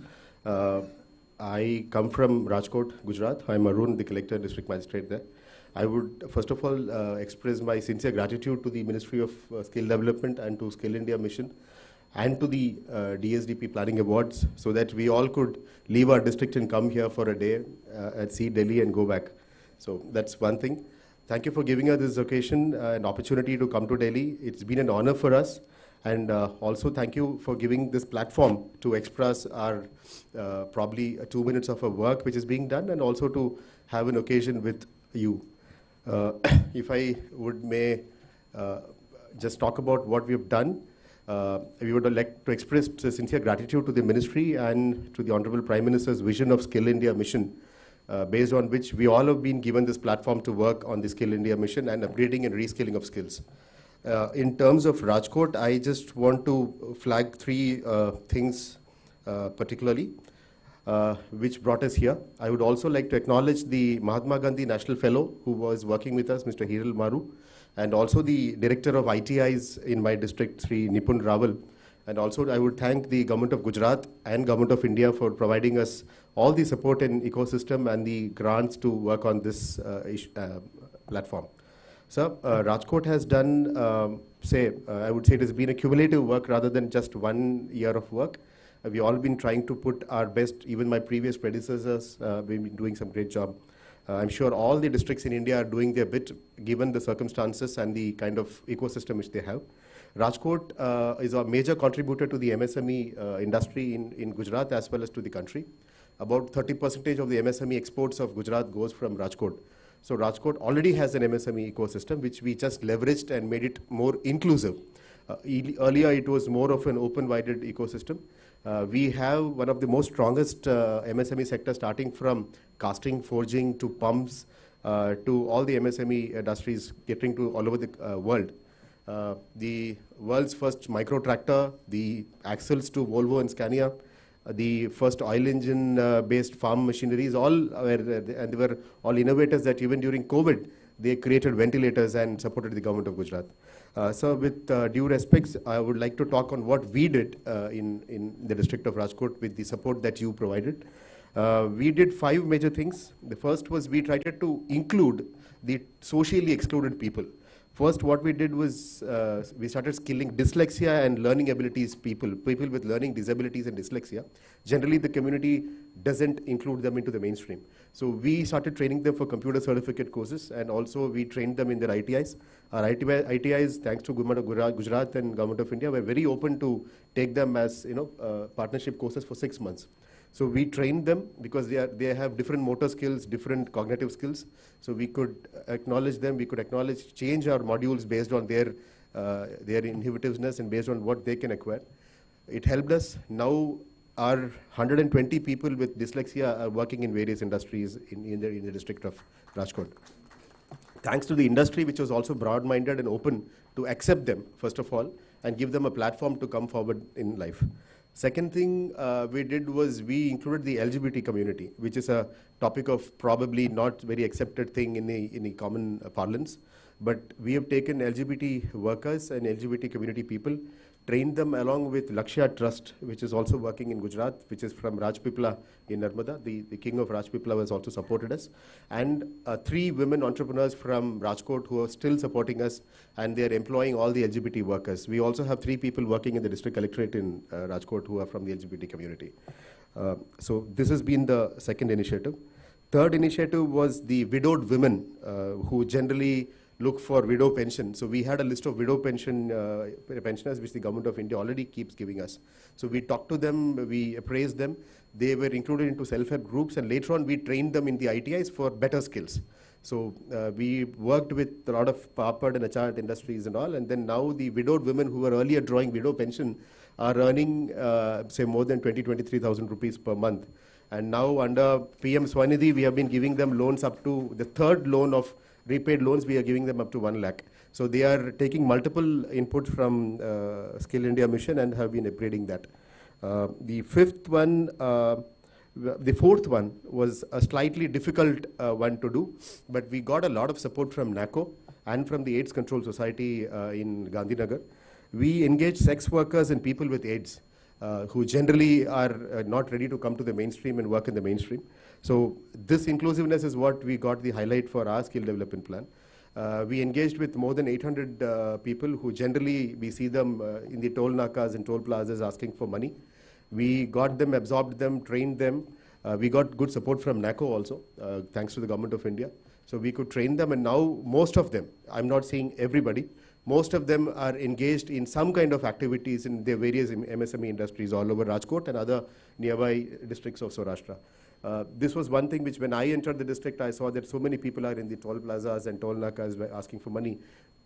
I come from Rajkot, Gujarat. I'm Arun, the Collector District Magistrate there. I would first of all express my sincere gratitude to the Ministry of Skill Development and to Skill India Mission and to the DSDP Planning Awards, so that we all could leave our district and come here for a day and see Delhi and go back. So that's one thing. Thank you for giving us this occasion, an opportunity to come to Delhi. It's been an honor for us. And also thank you for giving this platform to express our probably 2 minutes of our work which is being done, and also to have an occasion with you. If I may just talk about what we have done, we would like to express sincere gratitude to the Ministry and to the Honorable Prime Minister's vision of Skill India Mission, based on which we all have been given this platform to work on the Skill India Mission and upgrading and reskilling of skills. In terms of Rajkot, I just want to flag three things particularly, which brought us here. I would also like to acknowledge the Mahatma Gandhi National Fellow who was working with us, Mr. Hiral Maru, and also the Director of ITIs in my district, Sri Nipun Rawal. And also I would thank the Government of Gujarat and Government of India for providing us all the support and ecosystem and the grants to work on this platform. So Rajkot has done, I would say it has been a cumulative work rather than just 1 year of work. We've all been trying to put our best. Even my previous predecessors, we've been doing some great job. I'm sure all the districts in India are doing their bit given the circumstances and the kind of ecosystem which they have. Rajkot is a major contributor to the MSME industry in Gujarat as well as to the country. About 30% of the MSME exports of Gujarat goes from Rajkot. So Rajkot already has an MSME ecosystem which we just leveraged and made it more inclusive. Earlier it was more of an open-minded ecosystem. We have one of the most strongest MSME sector, starting from casting, forging to pumps to all the MSME industries catering to all over the world. The world's first micro tractor, the axles to Volvo and Scania, the first oil engine based farm machineries, all were, and they were all innovators that even during COVID, they created ventilators and supported the government of Gujarat. So with due respects, I would like to talk on what we did in the district of Rajkot with the support that you provided. We did 5 major things. The first was we tried to include the socially excluded people. First, what we did was we started skilling dyslexia and learning abilities people with learning disabilities and dyslexia. Generally, the community doesn't include them into the mainstream. So we started training them for computer certificate courses, and also we trained them in their ITIs. Our ITIs, thanks to Government of Gujarat and Government of India, were very open to take them as partnership courses for 6 months. So we trained them because they have different motor skills, different cognitive skills. So we could acknowledge them, we could change our modules based on their inhibitiveness and based on what they can acquire. It helped us. Now our 120 people with dyslexia are working in various industries in the district of Rajkot. Thanks to the industry, which was also broad-minded and open to accept them, first of all, and give them a platform to come forward in life. Second thing we did was we included the LGBT community, which is a topic of probably not very accepted thing in the common parlance. But we have taken LGBT workers and LGBT community people, trained them along with Lakshya Trust, which is also working in Gujarat, which is from Rajpipla in Narmada. The king of Rajpipla has also supported us. And 3 women entrepreneurs from Rajkot who are still supporting us, and they are employing all the LGBT workers. We also have 3 people working in the district electorate in Rajkot who are from the LGBT community. So this has been the second initiative. Third initiative was the widowed women who generally look for widow pension. So we had a list of widow pensioners which the government of India already keeps giving us. So we talked to them, we appraised them. They were included into self-help groups, and later on we trained them in the ITIs for better skills. So we worked with a lot of papad and achart industries and all, and then now the widowed women who were earlier drawing widow pension are earning say more than 23,000 rupees per month. And now under PM Swanidhi, we have been giving them loans up to the third loan of repaid loans, we are giving them up to 1 lakh. So they are taking multiple input from Skill India Mission and have been upgrading that. The fourth one was a slightly difficult one to do, but we got a lot of support from NACO and from the AIDS Control Society in Gandhinagar. We engage sex workers and people with AIDS who generally are not ready to come to the mainstream and work in the mainstream. So this inclusiveness is what we got the highlight for our skill development plan. We engaged with more than 800 people who generally we see them in the toll nakas and toll plazas asking for money. We got them, absorbed them, trained them. We got good support from NACO also, thanks to the government of India. So we could train them, and now most of them, I'm not saying everybody, most of them are engaged in some kind of activities in their various MSME industries all over Rajkot and other nearby districts of Saurashtra. This was one thing which when I entered the district, I saw that so many people are in the toll plazas and toll nakas asking for money.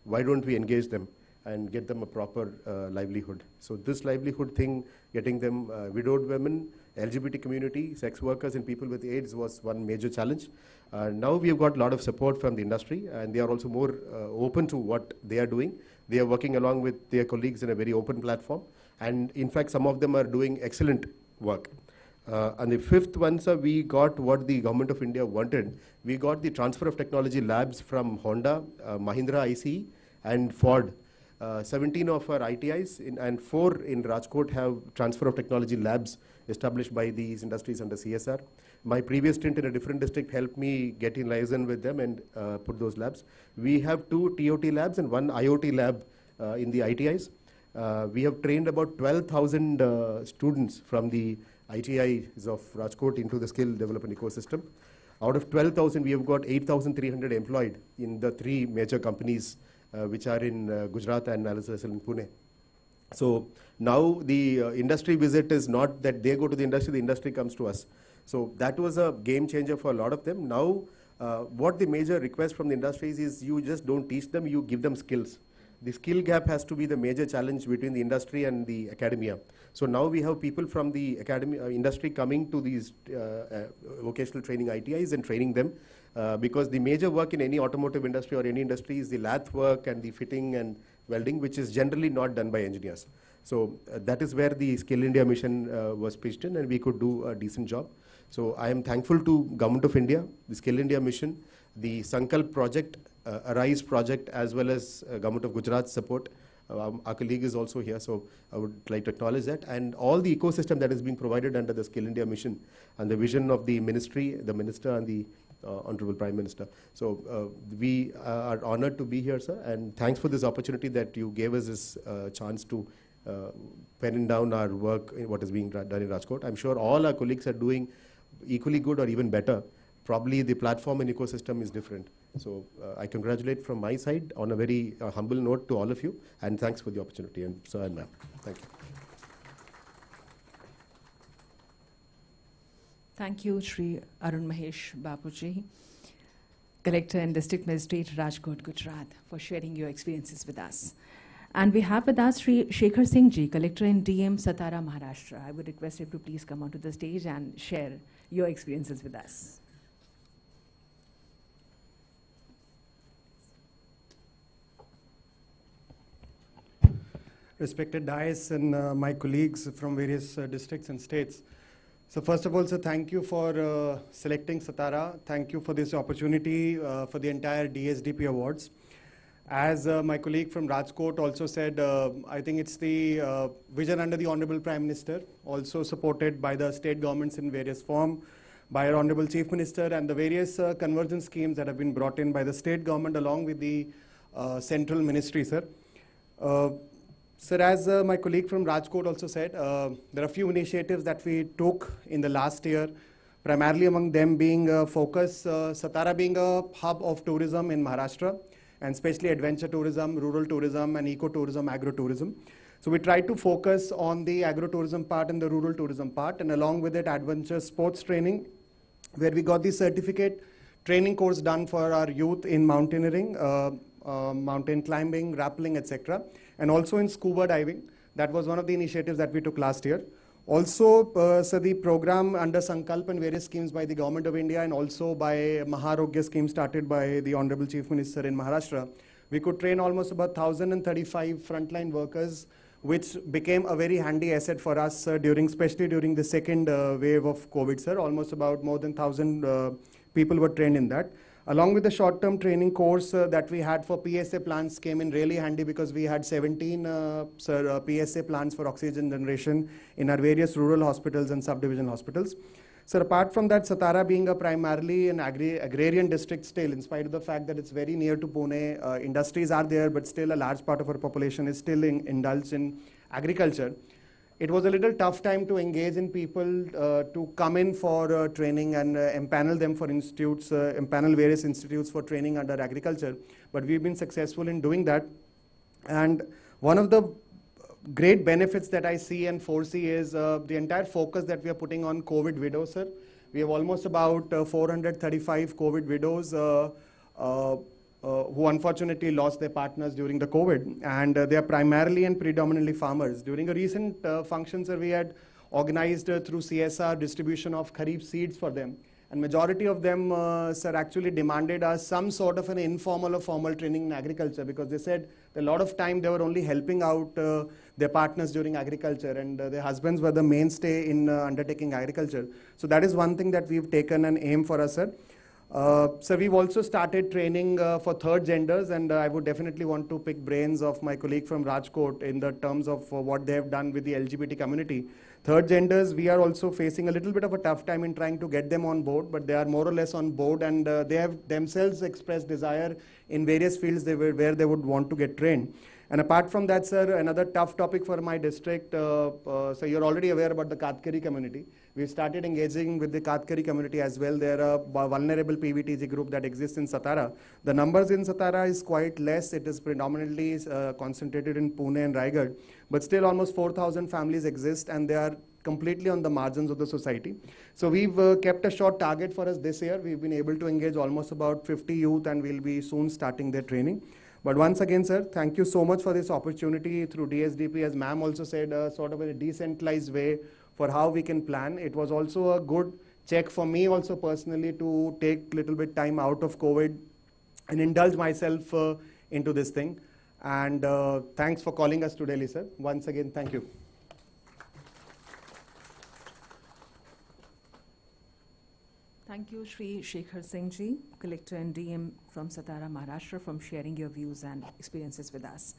Why don't we engage them and get them a proper livelihood? So this livelihood thing, getting them widowed women, LGBT community, sex workers and people with AIDS was one major challenge. Now we have got a lot of support from the industry, and they are also more open to what they are doing. They are working along with their colleagues in a very open platform. And in fact, some of them are doing excellent work. And the fifth one, sir, we got what the government of India wanted. We got the transfer of technology labs from Honda, Mahindra ICE, and Ford. 17 of our ITIs and 4 in Rajkot have transfer of technology labs established by these industries under CSR. My previous stint in a different district helped me get in liaison with them and put those labs. We have 2 TOT labs and 1 IoT lab in the ITIs. We have trained about 12,000 students from the ITIs of Rajkot into the skill development ecosystem. Out of 12,000, we have got 8,300 employed in the 3 major companies which are in Gujarat and as well as in Pune. So now the industry visit is not that they go to the industry comes to us. So that was a game changer for a lot of them. Now what the major request from the industries is you just don't teach them, you give them skills. The skill gap has to be the major challenge between the industry and the academia. So now we have people from the industry coming to these vocational training ITIs and training them because the major work in any automotive industry or any industry is the lathe work and the fitting and welding, which is generally not done by engineers. So that is where the Skill India mission was pitched in, and we could do a decent job. So I am thankful to Government of India, the Skill India mission, the SANKALP project, ARISE project, as well as Government of Gujarat's support. Our colleague is also here, so I would like to acknowledge that. And all the ecosystem that is being provided under the Skill India mission and the vision of the ministry, the minister and the Honorable Prime Minister. So we are honored to be here, sir, and thanks for this opportunity that you gave us this chance to pen down our work in what is being done in Rajkot. I'm sure all our colleagues are doing equally good or even better. Probably the platform and ecosystem is different. So I congratulate from my side on a very humble note to all of you, and thanks for the opportunity. And sir and ma'am, thank you. Thank you, Shri Arun Mahesh Bapuji, Collector and District Magistrate, Rajkot, Gujarat, for sharing your experiences with us. And we have with us Shri Shekhar Singh Ji, Collector in DM, Satara, Maharashtra. I would request him to please come onto the stage and share your experiences with us. Respected dais and my colleagues from various districts and states. So first of all, sir, thank you for selecting Satara. Thank you for this opportunity for the entire DSDP Awards. As my colleague from Rajkot also said, I think it's the vision under the Honorable Prime Minister, also supported by the state governments in various form, by our Honorable Chief Minister, and the various convergence schemes that have been brought in by the state government along with the central ministry, sir. Sir, as my colleague from Rajkot also said, there are a few initiatives that we took in the last year, primarily among them being Satara being a hub of tourism in Maharashtra, and especially adventure tourism, rural tourism, and eco-tourism, agro-tourism. So we tried to focus on the agro-tourism part and the rural tourism part, and along with it, adventure sports training, where we got the certificate training course done for our youth in mountaineering, mountain climbing, rappelling, etc. And also in scuba diving. That was one of the initiatives that we took last year. Also, so the program under SANKALP and various schemes by the Government of India and also by Maharogya scheme started by the Honorable Chief Minister in Maharashtra, we could train almost about 1,035 frontline workers, which became a very handy asset for us especially during the second wave of COVID, sir. Almost about more than 1,000 people were trained in that. Along with the short-term training course that we had for PSA plants came in really handy because we had 17 PSA plants for oxygen generation in our various rural hospitals and subdivision hospitals. So apart from that, Satara being a primarily an agrarian district still, in spite of the fact that it's very near to Pune, industries are there, but still a large part of our population is still indulged in agriculture. It was a little tough time to engage in people to come in for training and empanel them for institutes, empanel various institutes for training under agriculture. But we've been successful in doing that. And one of the great benefits that I see and foresee is the entire focus that we are putting on COVID widows, sir. We have almost about 435 COVID widows who unfortunately lost their partners during the COVID, and they are primarily and predominantly farmers. During a recent function, sir, we had organized through CSR distribution of Kharif seeds for them, and majority of them, sir, actually demanded us some sort of an informal or formal training in agriculture, because they said a lot of time they were only helping out their partners during agriculture, and their husbands were the mainstay in undertaking agriculture. So that is one thing that we've taken an aim for us, sir. So we've also started training for third genders, and I would definitely want to pick brains of my colleague from Rajkot in the terms of what they have done with the LGBT community. Third genders, we are also facing a little bit of a tough time in trying to get them on board, but they are more or less on board, and they have themselves expressed desire in various fields where they would want to get trained. And apart from that, sir, another tough topic for my district, so you're already aware about the Katkari community. We've started engaging with the Katkari community as well. They're a vulnerable PVTG group that exists in Satara. The numbers in Satara is quite less. It is predominantly concentrated in Pune and Raigad. But still almost 4,000 families exist, and they are completely on the margins of the society. So we've kept a short target for us this year. We've been able to engage almost about 50 youth, and we'll be soon starting their training. But once again, sir, thank you so much for this opportunity through DSDP, as ma'am also said, sort of a decentralized way for how we can plan. It was also a good check for me also personally to take a little bit time out of COVID and indulge myself into this thing. And thanks for calling us to Delhi, sir. Once again, thank you. Thank you, Shri Shekhar Singh Ji, Collector and DM from Satara, Maharashtra, for sharing your views and experiences with us.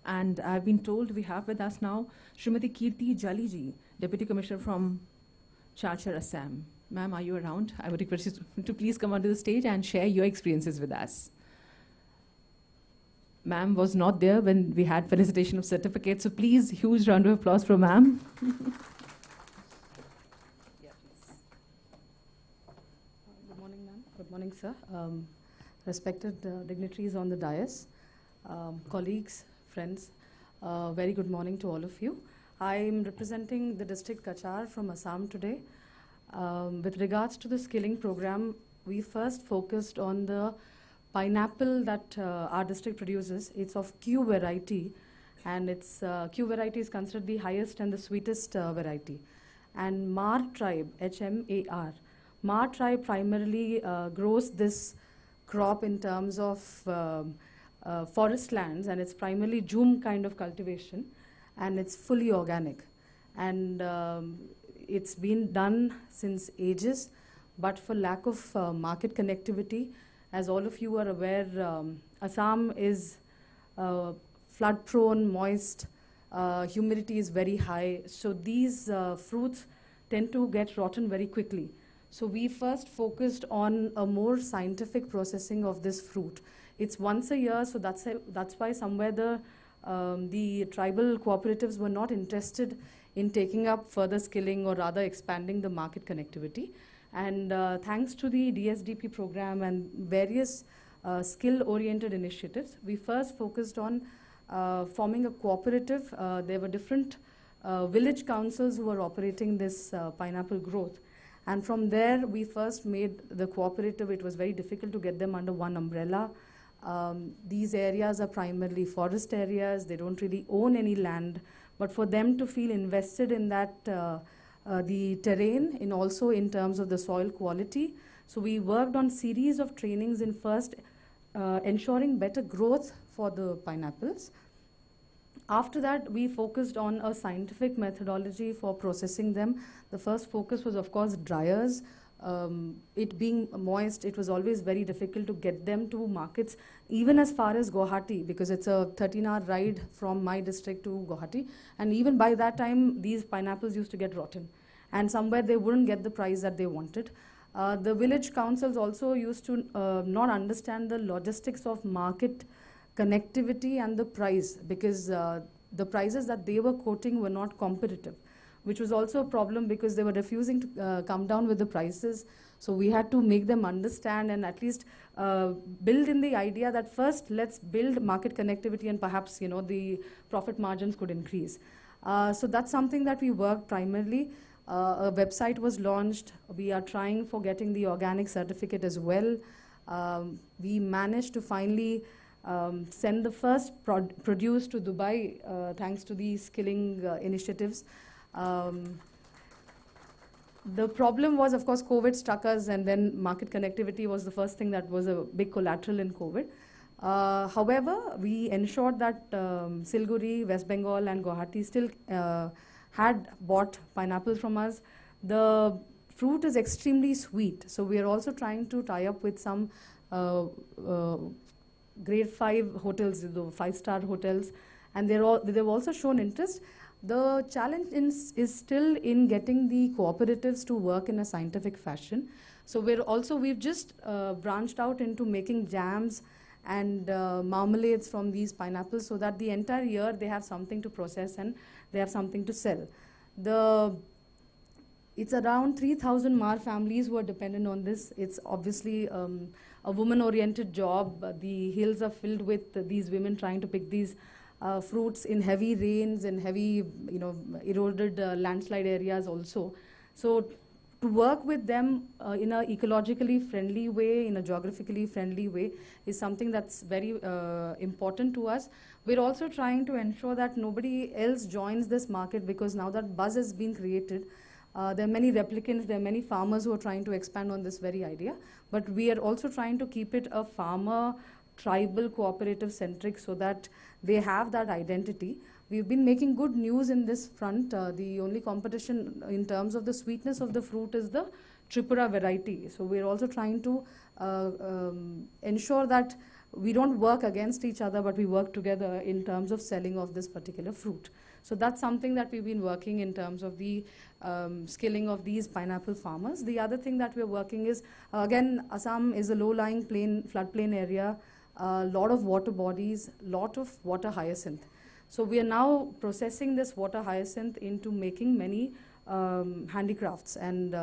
And I've been told we have with us now Srimati Kirti Jali Ji, Deputy Commissioner from Charchar, Assam. Ma'am, are you around? I would request you to please come onto the stage and share your experiences with us. Ma'am was not there when we had felicitation of certificates, so please, huge round of applause for ma'am. Good morning, ma'am. Good morning, sir. Respected dignitaries on the dais, colleagues, friends, very good morning to all of you. I am representing the district Kachar from Assam today. With regards to the skilling program, we first focused on the pineapple that our district produces. It's of Q variety, and its Q variety is considered the highest and the sweetest variety. And Mar tribe, HMAR, Mar tribe primarily grows this crop in terms of forest lands, and it's primarily Jhum kind of cultivation, and it's fully organic. And it's been done since ages, but for lack of market connectivity, as all of you are aware, Assam is flood prone, moist, humidity is very high, so these fruits tend to get rotten very quickly. So we first focused on a more scientific processing of this fruit. It's once a year, so that's why somewhere the tribal cooperatives were not interested in taking up further skilling, or rather expanding the market connectivity. And thanks to the DSDP program and various skill-oriented initiatives, we first focused on forming a cooperative. There were different village councils who were operating this pineapple growth. And from there, we first made the cooperative. It was very difficult to get them under one umbrella. These areas are primarily forest areas. They don't really own any land. But for them to feel invested in that, the terrain, and also in terms of the soil quality. So we worked on series of trainings in first ensuring better growth for the pineapples. After that, we focused on a scientific methodology for processing them. The first focus was, of course, dryers. It being moist, it was always very difficult to get them to markets, even as far as Guwahati, because it's a 13-hour ride from my district to Guwahati. And even by that time, these pineapples used to get rotten. And somewhere they wouldn't get the price that they wanted. The village councils also used to not understand the logistics of market connectivity and the price, because the prices that they were quoting were not competitive, which was also a problem because they were refusing to come down with the prices. So we had to make them understand and at least build in the idea that first let's build market connectivity, and perhaps the profit margins could increase. So that's something that we worked primarily. A website was launched. We are trying for getting the organic certificate as well. We managed to finally send the first produce to Dubai thanks to the skilling initiatives. The problem was, of course, COVID struck us, and then market connectivity was the first thing that was a big collateral in COVID. However, we ensured that Siliguri, West Bengal, and Guwahati still had bought pineapples from us. The fruit is extremely sweet, so we are also trying to tie up with some grade 5 hotels, the 5-star hotels, and they've also shown interest. The challenge is still in getting the cooperatives to work in a scientific fashion. So we've just branched out into making jams and marmalades from these pineapples, so that the entire year they have something to process and they have something to sell. It's around 3,000 Mar families who are dependent on this. It's obviously a woman-oriented job. The hills are filled with these women trying to pick these fruits in heavy rains and heavy, eroded landslide areas also. So to work with them in a ecologically friendly way, in a geographically friendly way, is something that's very important to us. We're also trying to ensure that nobody else joins this market, because now that buzz has been created, there are many replicants, there are many farmers who are trying to expand on this very idea. But we are also trying to keep it a farmer, tribal, cooperative centric, so that they have that identity. We've been making good news in this front. The only competition in terms of the sweetness of the fruit is the Tripura variety. So we're also trying to ensure that we don't work against each other, but we work together in terms of selling of this particular fruit. So that's something that we've been working in terms of the skilling of these pineapple farmers. The other thing that we're working is, again, Assam is a low-lying floodplain area, a lot of water bodies, lot of water hyacinth. So we are now processing this water hyacinth into making many handicrafts and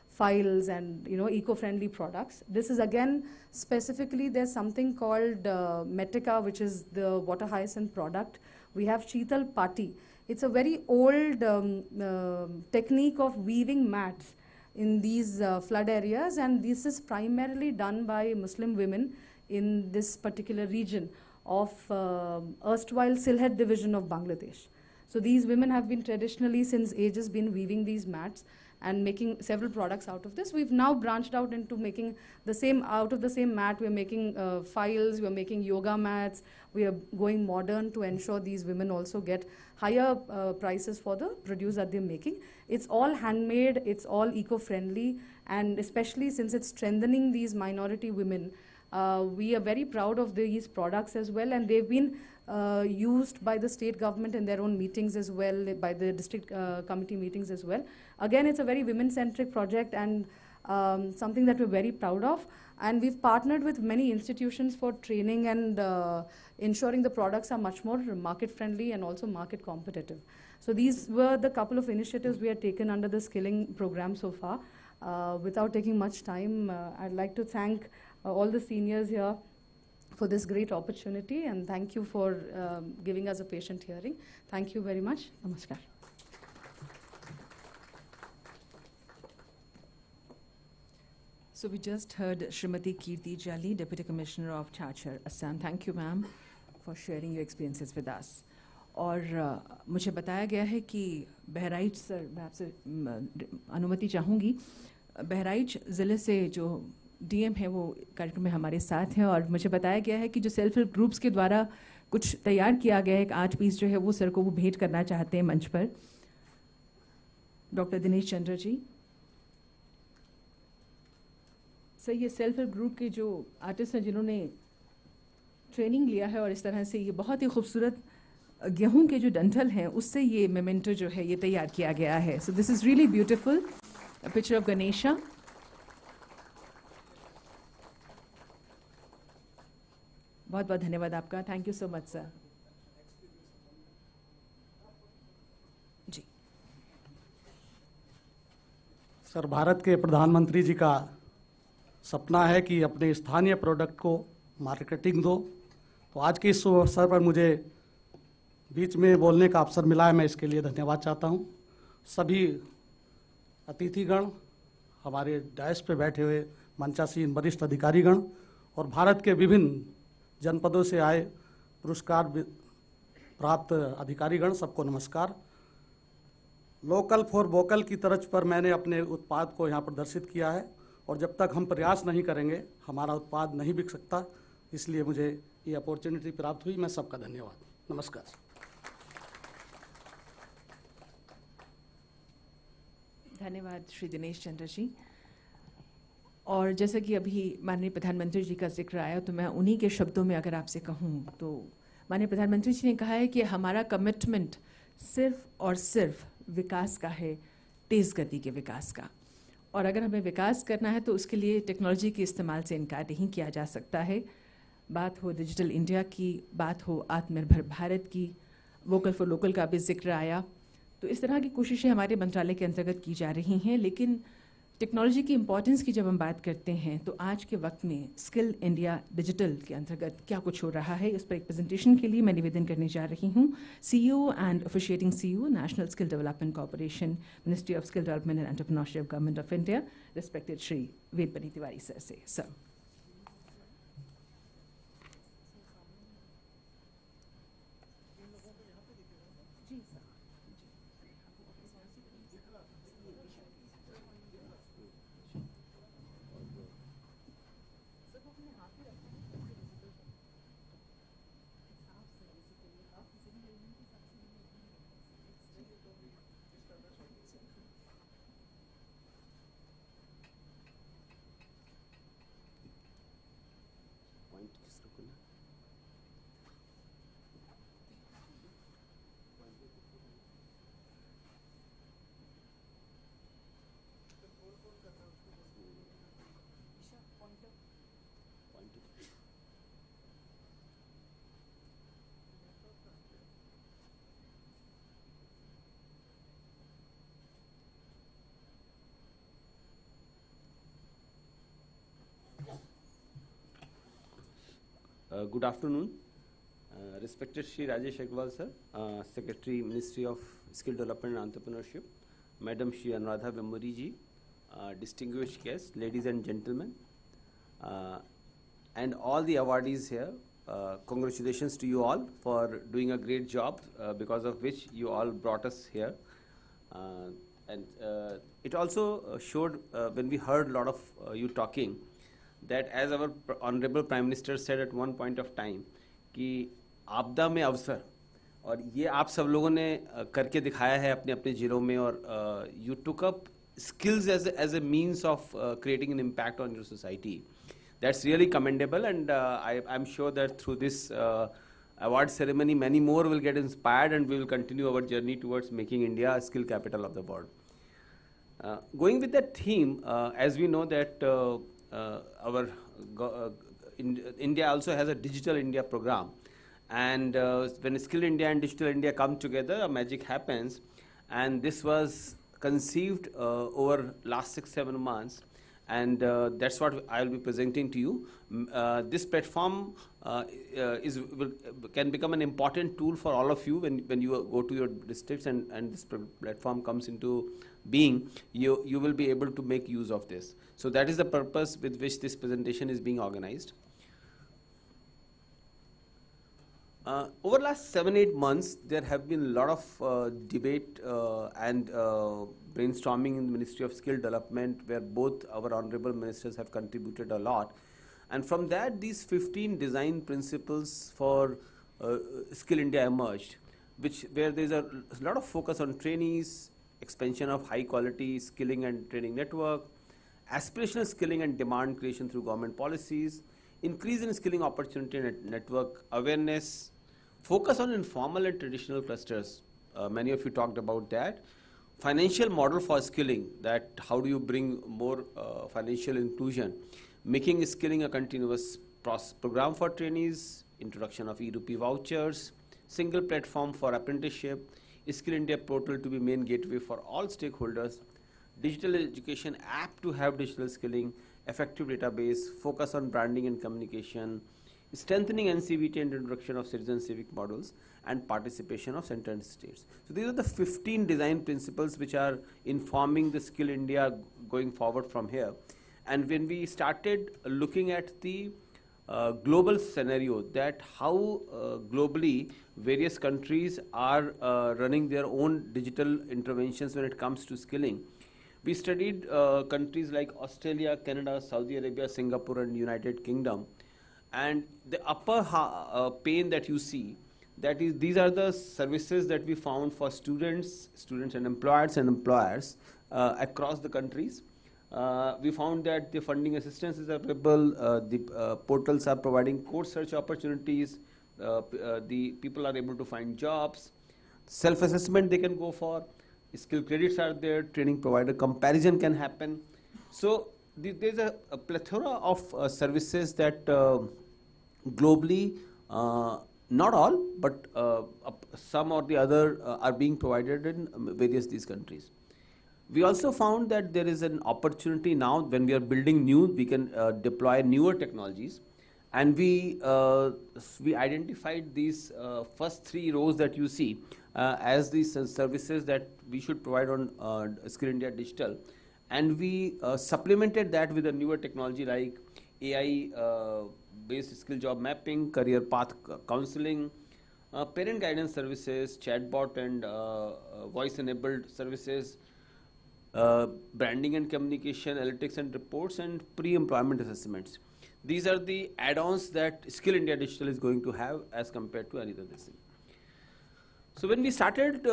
files and eco-friendly products. This is again specifically, there's something called Metica, which is the water hyacinth product. We have Sheetal Pati. It's a very old technique of weaving mats in these flood areas, and this is primarily done by Muslim women in this particular region of erstwhile Sylhet division of Bangladesh. So these women have been traditionally since ages been weaving these mats and making several products out of this. We've now branched out into making the same, out of the same mat, we're making files, we're making yoga mats, we are going modern to ensure these women also get higher prices for the produce that they're making. It's all handmade, it's all eco-friendly, and especially since it's strengthening these minority women, we are very proud of these products as well, and they've been used by the state government in their own meetings as well, by the district committee meetings as well. Again, it's a very women-centric project and something that we're very proud of. And we've partnered with many institutions for training and ensuring the products are much more market-friendly and also market competitive. So these were the couple of initiatives we had taken under the skilling program so far. Without taking much time, I'd like to thank all the seniors here for this great opportunity, and thank you for giving us a patient hearing. Thank you very much. Namaskar. So we just heard Srimati Kirti Jali, Deputy Commissioner of Chachar, Assam. Thank you, ma'am, for sharing your experiences with us. और मुझे बताया गया है कि Bahraich, sir मैं आपसे अनुमति चाहूँगी, बहराइच ज़िले से जो डीएम है वो कार्यक्रम में हमारे साथ हैं, और मुझे बताया गया है कि जो सेल्फ हेल्प ग्रुप्स के द्वारा कुछ तैयार किया गया है, एक आर्ट पीस जो है वो सर को वो भेंट करना चाहते हैं मंच पर। डॉक्टर दिनेश चंद्र जी, सर ये सेल्फ हेल्प ग्रुप के जो आर्टिस्ट हैं जिन्होंने ट्रेनिंग लिया है, और इस तरह से ये बहुत ही खूबसूरत गेहूं के जो डंठल हैं उससे ये मेमेंटो जो है ये तैयार किया गया है। So this is really beautiful, a picture of Ganesha. बहुत बहुत धन्यवाद आपका, thank you so much sir. जी सर, भारत के प्रधानमंत्री जी का सपना है कि अपने स्थानीय प्रोडक्ट को मार्केटिंग दो, तो आज के इस अवसर पर मुझे बीच में बोलने का अवसर मिला है, मैं इसके लिए धन्यवाद चाहता हूं। सभी अतिथिगण, हमारे डायस पे बैठे हुए मंचासीन वरिष्ठ अधिकारीगण और भारत के विभिन्न जनपदों से आए पुरस्कार प्राप्त अधिकारीगण, सबको नमस्कार। लोकल फॉर वोकल की तर्ज पर मैंने अपने उत्पाद को यहाँ प्रदर्शित किया है, और जब तक हम प्रयास नहीं करेंगे हमारा उत्पाद नहीं बिक सकता, इसलिए मुझे ये अपॉर्चुनिटी प्राप्त हुई। मैं सबका धन्यवाद, नमस्कार। धन्यवाद श्री दिनेश चंद्र जी। और जैसा कि अभी माननीय प्रधानमंत्री जी का जिक्र आया, तो मैं उन्हीं के शब्दों में अगर आपसे कहूँ तो माननीय प्रधानमंत्री जी ने कहा है कि हमारा कमिटमेंट सिर्फ और सिर्फ विकास का है, तेज़ गति के विकास का। और अगर हमें विकास करना है तो उसके लिए टेक्नोलॉजी के इस्तेमाल से इनकार नहीं किया जा सकता है। बात हो डिजिटल इंडिया की, बात हो आत्मनिर्भर भारत की, वोकल फॉर लोकल का भी जिक्र आया, तो इस तरह की कोशिशें हमारे मंत्रालय के अंतर्गत की जा रही हैं। लेकिन टेक्नोलॉजी की इम्पॉर्टेंस की जब हम बात करते हैं तो आज के वक्त में स्किल इंडिया डिजिटल के अंतर्गत क्या कुछ हो रहा है, इस पर एक प्रेजेंटेशन के लिए मैं निवेदन करने जा रही हूँ। CEO and officiating CEO, national skill development corporation, ministry of skill development and entrepreneurship, government of India, respected Shri Vedpani Tiwari sir से। Sir Good afternoon. Respected Shri Rajesh Agrawal sir, Secretary, Ministry of Skill Development and Entrepreneurship, Madam Shri Anuradha Vemuri ji, distinguished guests, ladies and gentlemen, and all the awardees here. Congratulations to you all for doing a great job, because of which you all brought us here. And it also showed, when we heard a lot of you talking, that as our Honorable Prime Minister said at one point of time, कि आपदा में अवसर, और ये आप सब लोगों ने करके दिखाया है अपने अपने जिलों में, और you took up skills as a means of creating an impact on your society. That's really commendable, and I'm sure that through this award ceremony, many more will get inspired, and we will continue our journey towards making India a skill capital of the world. Going with that theme, as we know that India also has a Digital India program, and when Skill India and Digital India come together, a magic happens, and this was conceived over last 6-7 months. And that's what I'll be presenting to you. This platform can become an important tool for all of you when you go to your districts, and this platform comes into being. You will be able to make use of this. So that is the purpose with which this presentation is being organized. Over last 7-8 months, there have been a lot of debate and brainstorming in the Ministry of Skill Development, where both our honorable ministers have contributed a lot. And from that, these 15 design principles for Skill India emerged, where there's a lot of focus on trainees, expansion of high quality skilling and training network, aspirational skilling and demand creation through government policies, increase in skilling opportunity and network awareness, focus on informal and traditional clusters. Many of you talked about that. Financial model for skilling, that how do you bring more financial inclusion, making skilling a continuous program for trainees, introduction of e-rupee vouchers, single platform for apprenticeship, Skill India portal to be main gateway for all stakeholders, digital education app to have digital skilling, effective database, focus on branding and communication, strengthening NCVT and introduction of citizen civic models, and participation of center and states. So these are the 15 design principles which are informing the Skill India going forward from here. And when we started looking at the global scenario, that how globally various countries are running their own digital interventions when it comes to skilling, we studied countries like Australia, Canada, Saudi Arabia, Singapore, and United Kingdom. And the upper pane that you see, that is, these are the services that we found for students and employers across the countries. We found that the funding assistance is available, the portals are providing code search opportunities, the people are able to find jobs, self-assessment they can go for, skill credits are there, training provider comparison can happen. So there's a plethora of services that globally, not all, but some or the other are being provided in various these countries. We also found that there is an opportunity now when we are building new, we can deploy newer technologies, and we identified these first 3 rows that you see as these services that we should provide on Skill India Digital. And we supplemented that with a newer technology like AI-based skill job mapping, career path counseling, parent guidance services, chatbot and voice-enabled services, branding and communication, analytics and reports, and pre-employment assessments. These are the add-ons that Skill India Digital is going to have as compared to any other thing. So when we started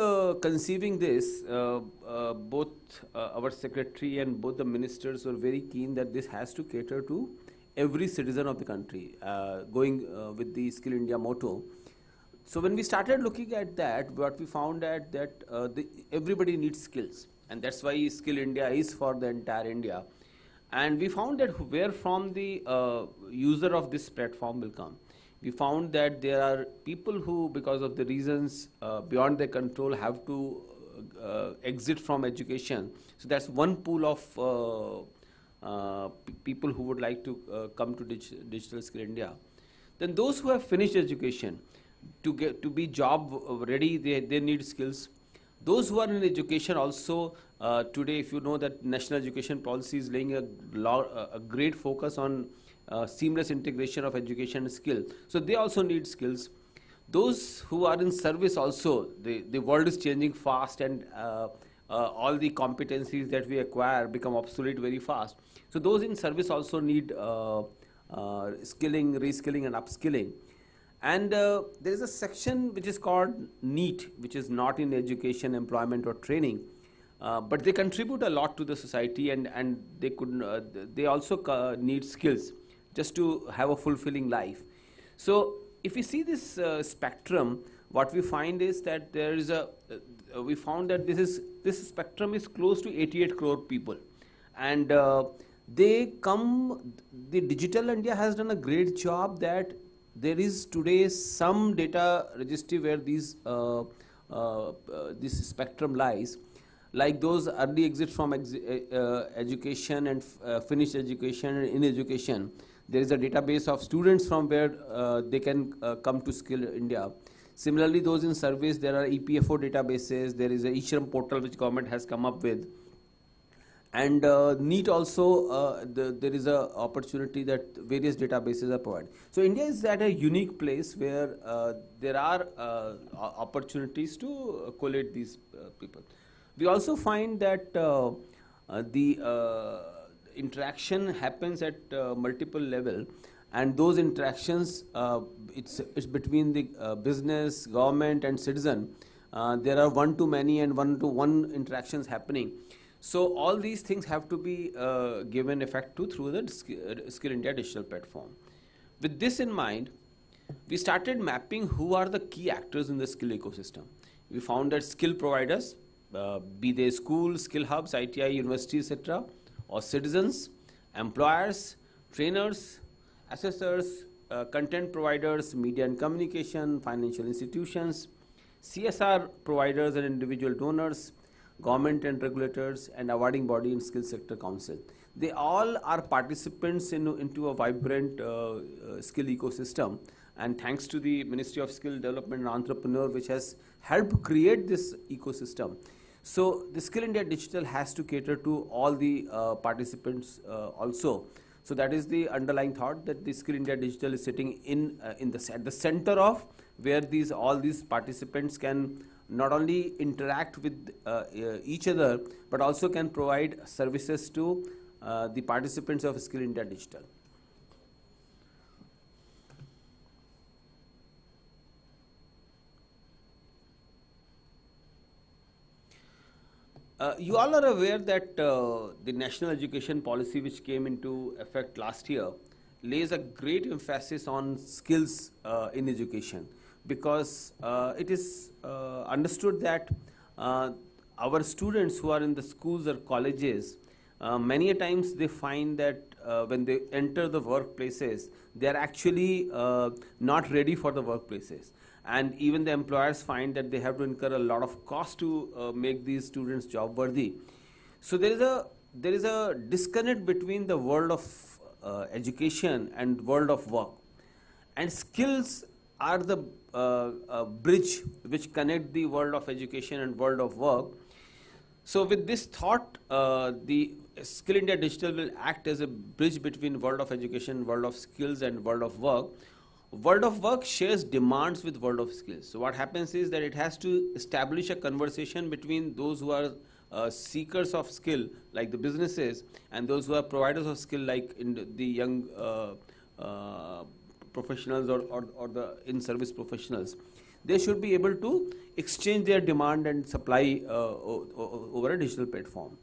conceiving this, both our secretary and both the ministers were very keen that this has to cater to every citizen of the country, going with the Skill India motto. So when we started looking at that, what we found that everybody needs skills, and that's why Skill India is for the entire India. And we found that where from the user of this platform will come. We found that there are people who, because of the reasons beyond their control, have to exit from education. So that's one pool of people who would like to come to Digital Skill India. Then those who have finished education, to be job ready, they need skills. Those who are in education also, today, if you know that national education policy is laying a great focus on seamless integration of education and skill. So they also need skills. Those who are in service also, the world is changing fast, and all the competencies that we acquire become obsolete very fast. So those in service also need skilling, reskilling and upskilling. And there is a section which is called NEET, which is not in education, employment or training. But they contribute a lot to the society, and they also need skills just to have a fulfilling life. So if we see this spectrum, what we find is that there is we found that this spectrum is close to 88 crore people, and the Digital India has done a great job that there is today some data registry where this spectrum lies, like those early exits from education and finished education and in education. There is a database of students from where they can come to Skill India. Similarly, those in service, there are EPFO databases, there is a Ishram portal which government has come up with. And NEET also, there is an opportunity that various databases are provided. So India is at a unique place where there are opportunities to collate these people. We also find that the interaction happens at multiple level, and those interactions, it's between the business, government and citizen. There are one-to-many and one-to-one interactions happening. So all these things have to be given effect to through the Skill India digital platform. With this in mind, we started mapping who are the key actors in the skill ecosystem. We found that skill providers, be they schools, skill hubs, ITI, universities, etc., or citizens, employers, trainers, assessors, content providers, media and communication, financial institutions, CSR providers and individual donors, government and regulators, and awarding body and skill sector council. They all are participants into a vibrant skill ecosystem, and thanks to the Ministry of Skill Development and Entrepreneur, which has helped create this ecosystem. So the Skill India Digital has to cater to all the participants also. So that is the underlying thought, that the Skill India Digital is sitting at the center of where all these participants can not only interact with each other, but also can provide services to the participants of Skill India Digital. You all are aware that the national education policy, which came into effect last year, lays a great emphasis on skills in education, because it is understood that our students who are in the schools or colleges, many a times they find that when they enter the workplaces, they are actually not ready for the workplaces. And even the employers find that they have to incur a lot of cost to make these students job worthy. So there is a disconnect between the world of education and world of work, and skills are the bridge which connect the world of education and world of work. So with this thought, the Skill India Digital will act as a bridge between world of education, world of skills and world of work. World of work shares demands with world of skills. So what happens is that it has to establish a conversation between those who are seekers of skill, like the businesses, and those who are providers of skill, like in the young professionals or the in-service professionals. They should be able to exchange their demand and supply over a digital platform.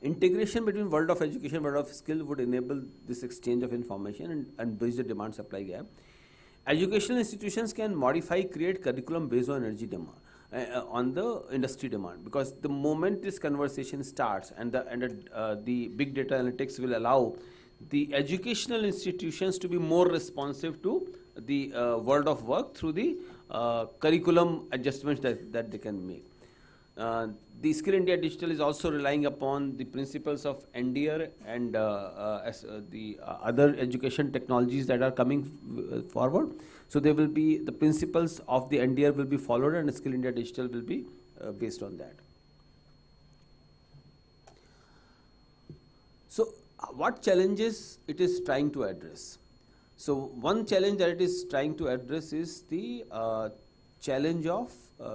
Integration between world of education, world of skill would enable this exchange of information and bridge the demand supply gap. Educational institutions can modify, create curriculum based on energy demand, on the industry demand, because the moment this conversation starts and the big data analytics will allow the educational institutions to be more responsive to the world of work through the curriculum adjustments that they can make. The Skill India Digital is also relying upon the principles of NDR and the other education technologies that are coming forward. So there will be the principles of the NDR will be followed, and Skill India Digital will be based on that. So what challenges it is trying to address? So one challenge that it is trying to address is the challenge of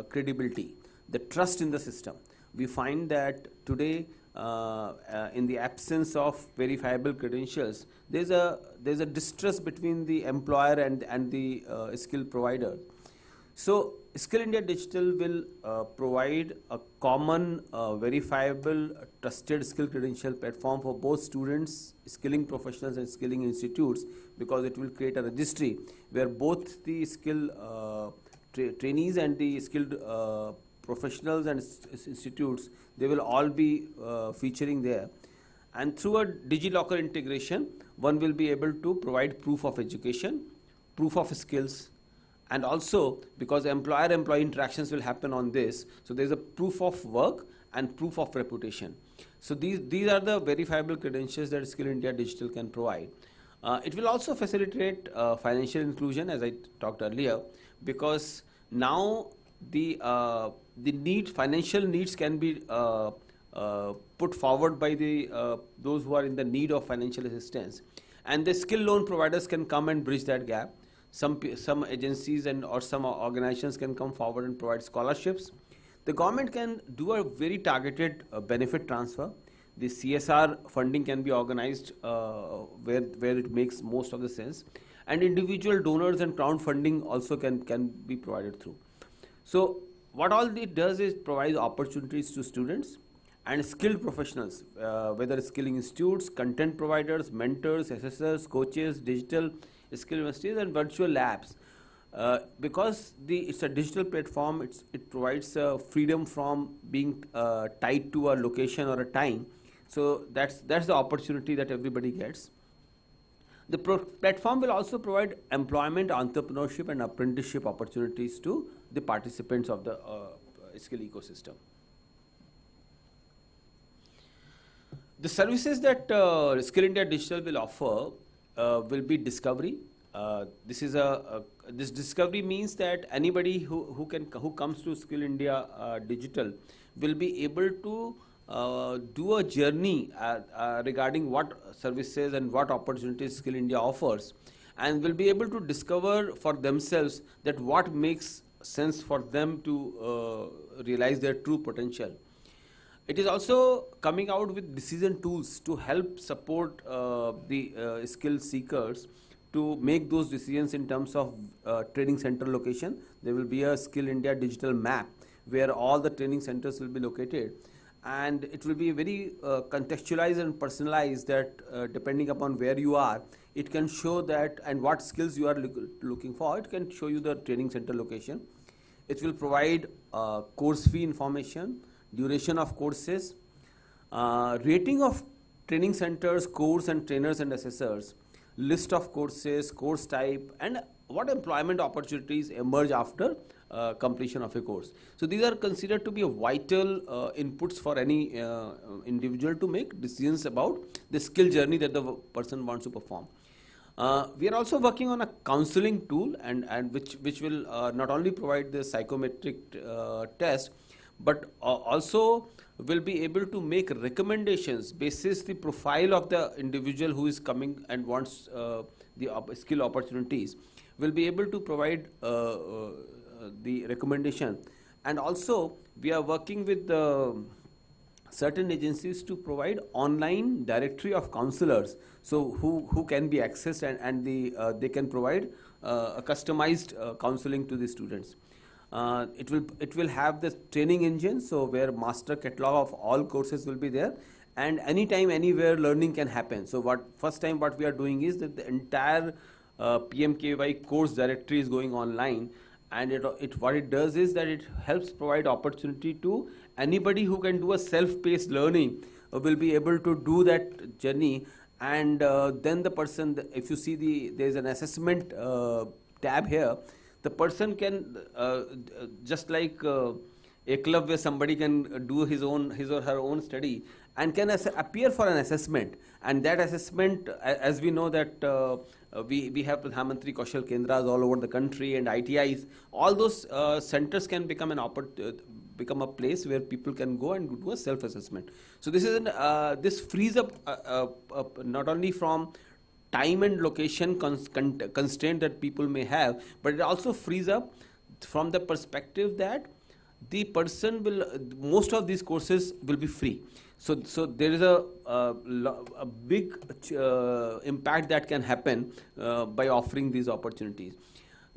credibility, the trust in the system. We find that today, in the absence of verifiable credentials, there's a distrust between the employer and the skill provider. So Skill India Digital will provide a common, verifiable, trusted skill credential platform for both students, skilling professionals and skilling institutes, because it will create a registry where both the skill trainees and the skilled professionals and institutes, they will all be featuring there. And through a DigiLocker integration, one will be able to provide proof of education, proof of skills, and also because employer-employee interactions will happen on this, so there is a proof of work and proof of reputation. So these are the verifiable credentials that Skill India Digital can provide. It will also facilitate financial inclusion, as I talked earlier, because now the financial needs can be put forward by the those who are in the need of financial assistance, and the skill loan providers can come and bridge that gap. Some agencies or some organizations can come forward and provide scholarships. The government can do a very targeted benefit transfer. The CSR funding can be organized where it makes most of the sense, and individual donors and crowdfunding also can be provided through. So what all it does is provide opportunities to students and skilled professionals, whether skilling institutes, content providers, mentors, assessors, coaches, digital skill universities and virtual labs. Because it's a digital platform, it provides freedom from being tied to a location or a time. So that's the opportunity that everybody gets. The platform will also provide employment, entrepreneurship and apprenticeship opportunities to the participants of the skill ecosystem. The services that Skill India Digital will offer will be discovery. This discovery means that anybody who comes to Skill India Digital will be able to do a journey regarding what services and what opportunities Skill India offers, and will be able to discover for themselves that what makes sense for them to realize their true potential. It is also coming out with decision tools to help support the skill seekers to make those decisions in terms of training center location. There will be a Skill India digital map where all the training centers will be located, and it will be very contextualized and personalized that depending upon where you are, it can show that and what skills you are looking for. It can show you the training center location. It will provide course fee information, duration of courses, rating of training centers, course and trainers and assessors, list of courses, course type, and what employment opportunities emerge after completion of a course. So these are considered to be vital inputs for any individual to make decisions about the skill journey that the person wants to perform. We are also working on a counseling tool and which will not only provide the psychometric test, but also will be able to make recommendations basis the profile of the individual who is coming and wants the skill opportunities, will be able to provide the recommendation. And also we are working with certain agencies to provide online directory of counselors, so who can be accessed and they can provide a customized counseling to the students. It will have the training engine, so where master catalog of all courses will be there, and anytime anywhere learning can happen. So first time what we are doing is that the entire PMKY course directory is going online, and what it does is that it helps provide opportunity to anybody who can do a self-paced learning will be able to do that journey. And then the person, if you see there is an assessment tab here, the person can just like a club where somebody can do his or her own study and can appear for an assessment, and that assessment, as we know that we have Pradhan Mantri Kaushal Kendras all over the country and ITIs, all those centers can become become a place where people can go and do a self-assessment. So this is this frees up not only from time and location constraint that people may have, but it also frees up from the perspective that the person will, most of these courses will be free. So there is a big impact that can happen by offering these opportunities.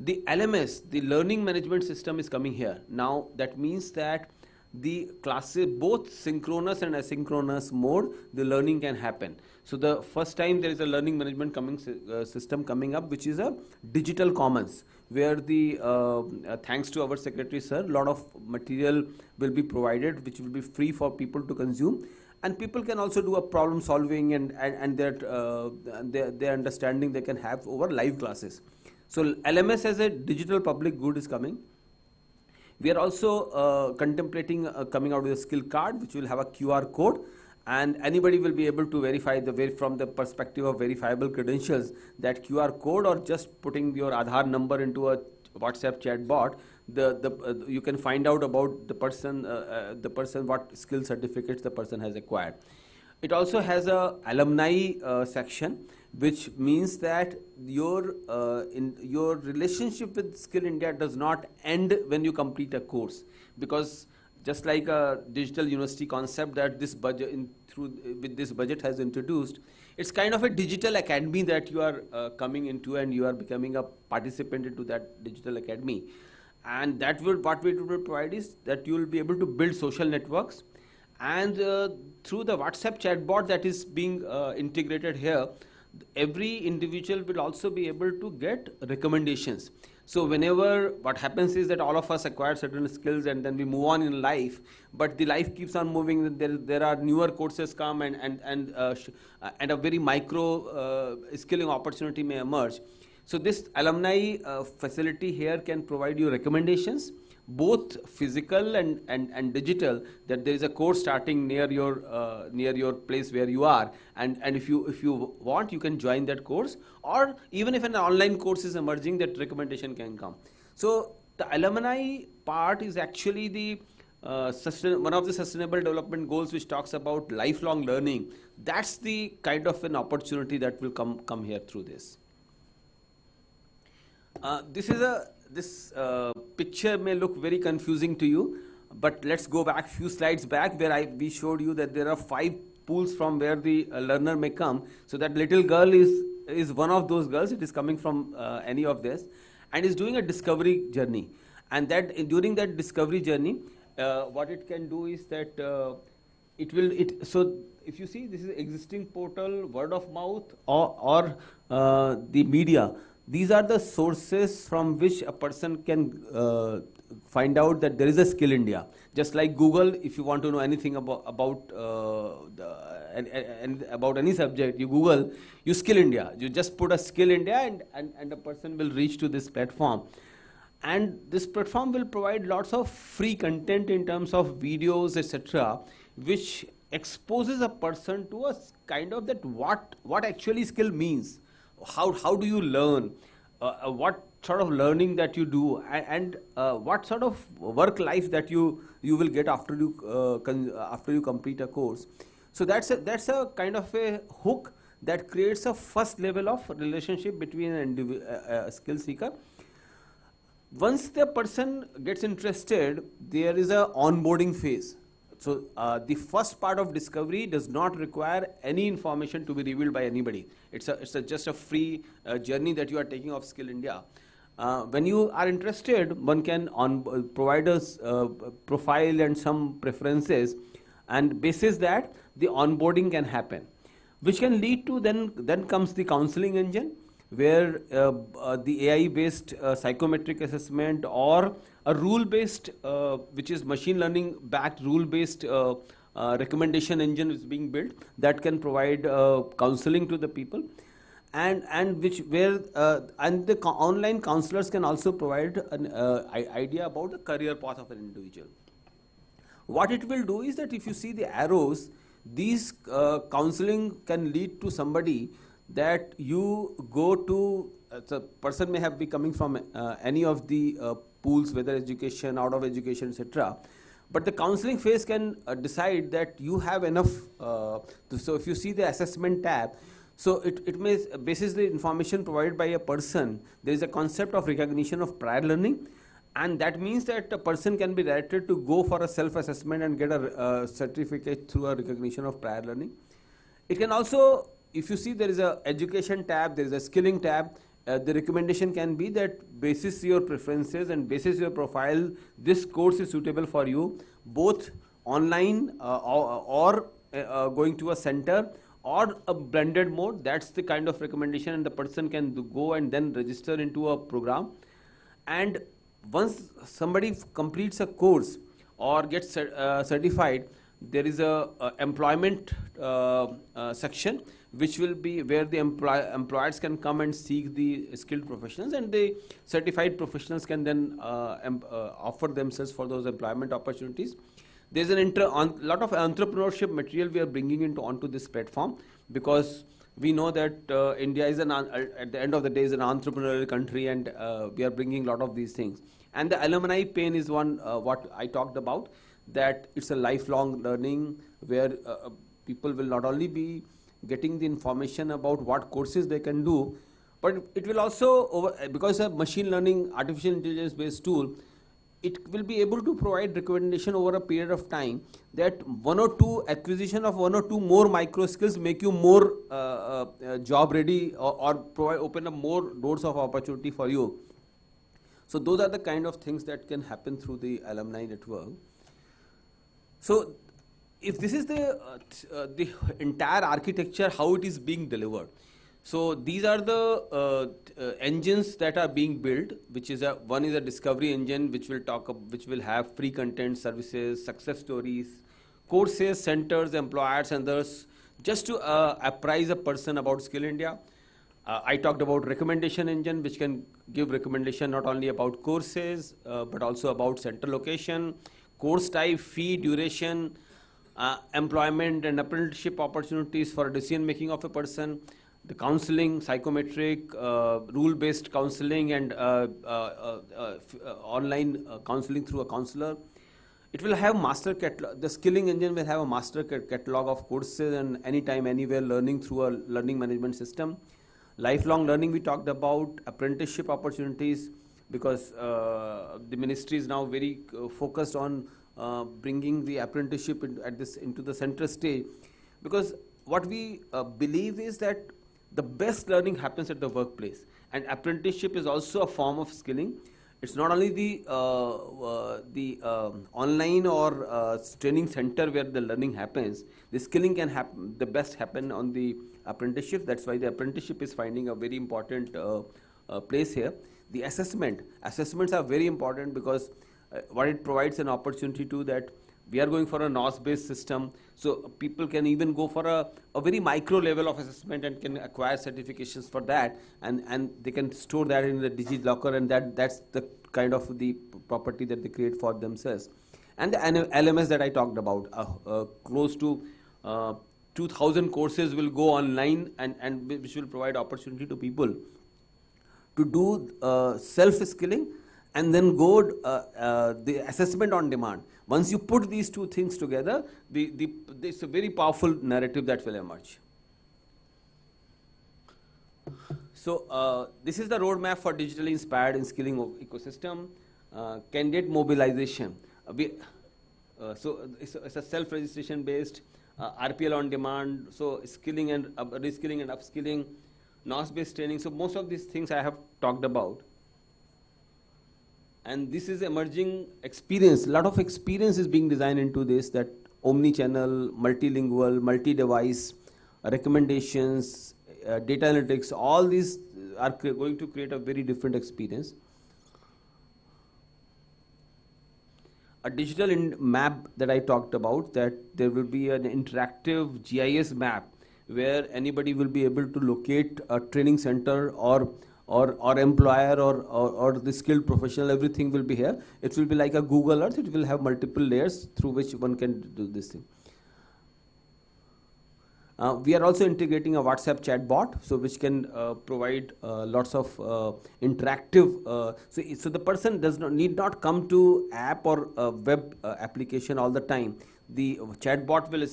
The LMS, the learning management system, is coming here. Now that means that the classes, both synchronous and asynchronous mode, the learning can happen. So the first time there is a learning management system coming up, which is a digital commons, where the thanks to our secretary sir, a lot of material will be provided which will be free for people to consume, and people can also do a problem solving and their understanding they can have over live classes. So LMS as a digital public good is coming. We are also contemplating coming out with a skill card which will have a QR code, and anybody will be able to verify from the perspective of verifiable credentials, that QR code, or just putting your Aadhaar number into a WhatsApp chat bot, you can find out about the person what skill certificates the person has acquired. It also has a alumni section, which means that your relationship with Skill India does not end when you complete a course, because just like a digital university concept that this budget with this budget has introduced, it's kind of a digital academy that you are coming into, and you are becoming a participant into that digital academy. And that what we will provide is that you will be able to build social networks, and through the WhatsApp chatbot that is being integrated here, every individual will also be able to get recommendations. So whenever what happens is that all of us acquire certain skills and then we move on in life, but the life keeps on moving. There are newer courses come and a very micro skilling opportunity may emerge. So this alumni facility here can provide you recommendations, both physical and digital, that there is a course starting near your place where you are, and if you want, you can join that course, or even if an online course is emerging, that recommendation can come. So the alumni part is actually the one of the sustainable development goals, which talks about lifelong learning. That's the kind of an opportunity that will come here through this. This picture may look very confusing to you, but let's go back few slides back where we showed you that there are 5 pools from where the learner may come. So that little girl is one of those girls. It is coming from any of this, and is doing a discovery journey. And that during that discovery journey, what it can do is that so if you see, this is existing portal, word of mouth, or the media. These are the sources from which a person can find out that there is a Skill India. Just like Google, if you want to know anything about any subject, you Google, you Skill India. You just put a Skill India, and a person will reach to this platform. And this platform will provide lots of free content in terms of videos, etc., which exposes a person to a kind of that what actually skill means. How do you learn, what sort of learning that you do, and what sort of work life that you will get after you complete a course. So that's a kind of a hook that creates a first level of relationship between a skill seeker. Once the person gets interested, there is a onboarding phase. So the first part of discovery does not require any information to be revealed by anybody. It's just a free journey that you are taking of Skill India. When you are interested, one can provide us profile and some preferences, and basis that the onboarding can happen, which can lead to then comes the counseling engine, where the AI-based psychometric assessment or a rule-based, which is machine learning-backed rule-based recommendation engine is being built that can provide counseling to the people, and the online counselors can also provide an idea about the career path of an individual. What it will do is that if you see the arrows, these counseling can lead to somebody that you go to. The person may be coming from any of the pools, whether education, out of education, etc. But the counseling phase can decide that you have enough. So if you see the assessment tab, so it may, basis the information provided by a person, there is a concept of recognition of prior learning, and that means that a person can be directed to go for a self-assessment and get a certificate through a recognition of prior learning. It can also, if you see there is a education tab, there is a skilling tab, the recommendation can be that basis your preferences and basis your profile, this course is suitable for you, both online or going to a center or a blended mode. That's the kind of recommendation, and the person can go and then register into a program. And once somebody completes a course or gets certified, there is a employment section, which will be where the employers can come and seek the skilled professionals, and the certified professionals can then offer themselves for those employment opportunities. There's a lot of entrepreneurship material we are bringing onto this platform, because we know that India is at the end of the day is an entrepreneurial country, and we are bringing a lot of these things. And the alumni pane is one what I talked about, that it's a lifelong learning where people will not only be getting the information about what courses they can do, but it will also, because a machine learning, artificial intelligence based tool, it will be able to provide recommendation over a period of time, that acquisition of one or two more micro skills make you more job ready, or open up more doors of opportunity for you. So those are the kind of things that can happen through the alumni network. So if this is the entire architecture, how it is being delivered. So these are the engines that are being built, which is one is a discovery engine, which will have free content, services, success stories, courses, centers, employers, and others, just to apprise a person about Skill India. I talked about recommendation engine, which can give recommendation not only about courses, but also about center location, course type, fee, duration, employment and apprenticeship opportunities for decision making of a person, the counseling, psychometric, rule-based counseling, and online counseling through a counselor. It will have master catalog. The skilling engine will have a master catalog of courses and anytime, anywhere learning through a learning management system. Lifelong learning we talked about, apprenticeship opportunities, because the ministry is now very focused on bringing the apprenticeship into the center stage, because what we believe is that the best learning happens at the workplace, and apprenticeship is also a form of skilling. It's not only the online or training center where the learning happens. The skilling can happen, the best happen on the apprenticeship. That's why the apprenticeship is finding a very important place here. The assessments are very important, because what it provides an opportunity to that we are going for a NOS-based system, so people can even go for a very micro level of assessment and can acquire certifications for that, and they can store that in the DigiLocker, and that's the kind of the property that they create for themselves. And the LMS that I talked about, close to 2,000 courses will go online, and which will provide opportunity to people to do self-skilling, and then go the assessment on demand. Once you put these two things together, it's a very powerful narrative that will emerge. So this is the roadmap for digitally inspired and skilling ecosystem. Candidate mobilization. So it's a self-registration based, RPL on demand, so skilling and reskilling and upskilling, NOS-based training. So most of these things I have talked about. And this is emerging experience. A lot of experience is being designed into this, that omni-channel, multilingual, multi-device, recommendations, data analytics, all these are going to create a very different experience. A digital map that I talked about, that there will be an interactive GIS map where anybody will be able to locate a training center or employer or the skilled professional. Everything will be here. It will be like a Google Earth. It will have multiple layers through which one can do this thing. We are also integrating a WhatsApp chat bot, so which can provide lots of interactive. So the person need not come to app or web application all the time. The chat bot will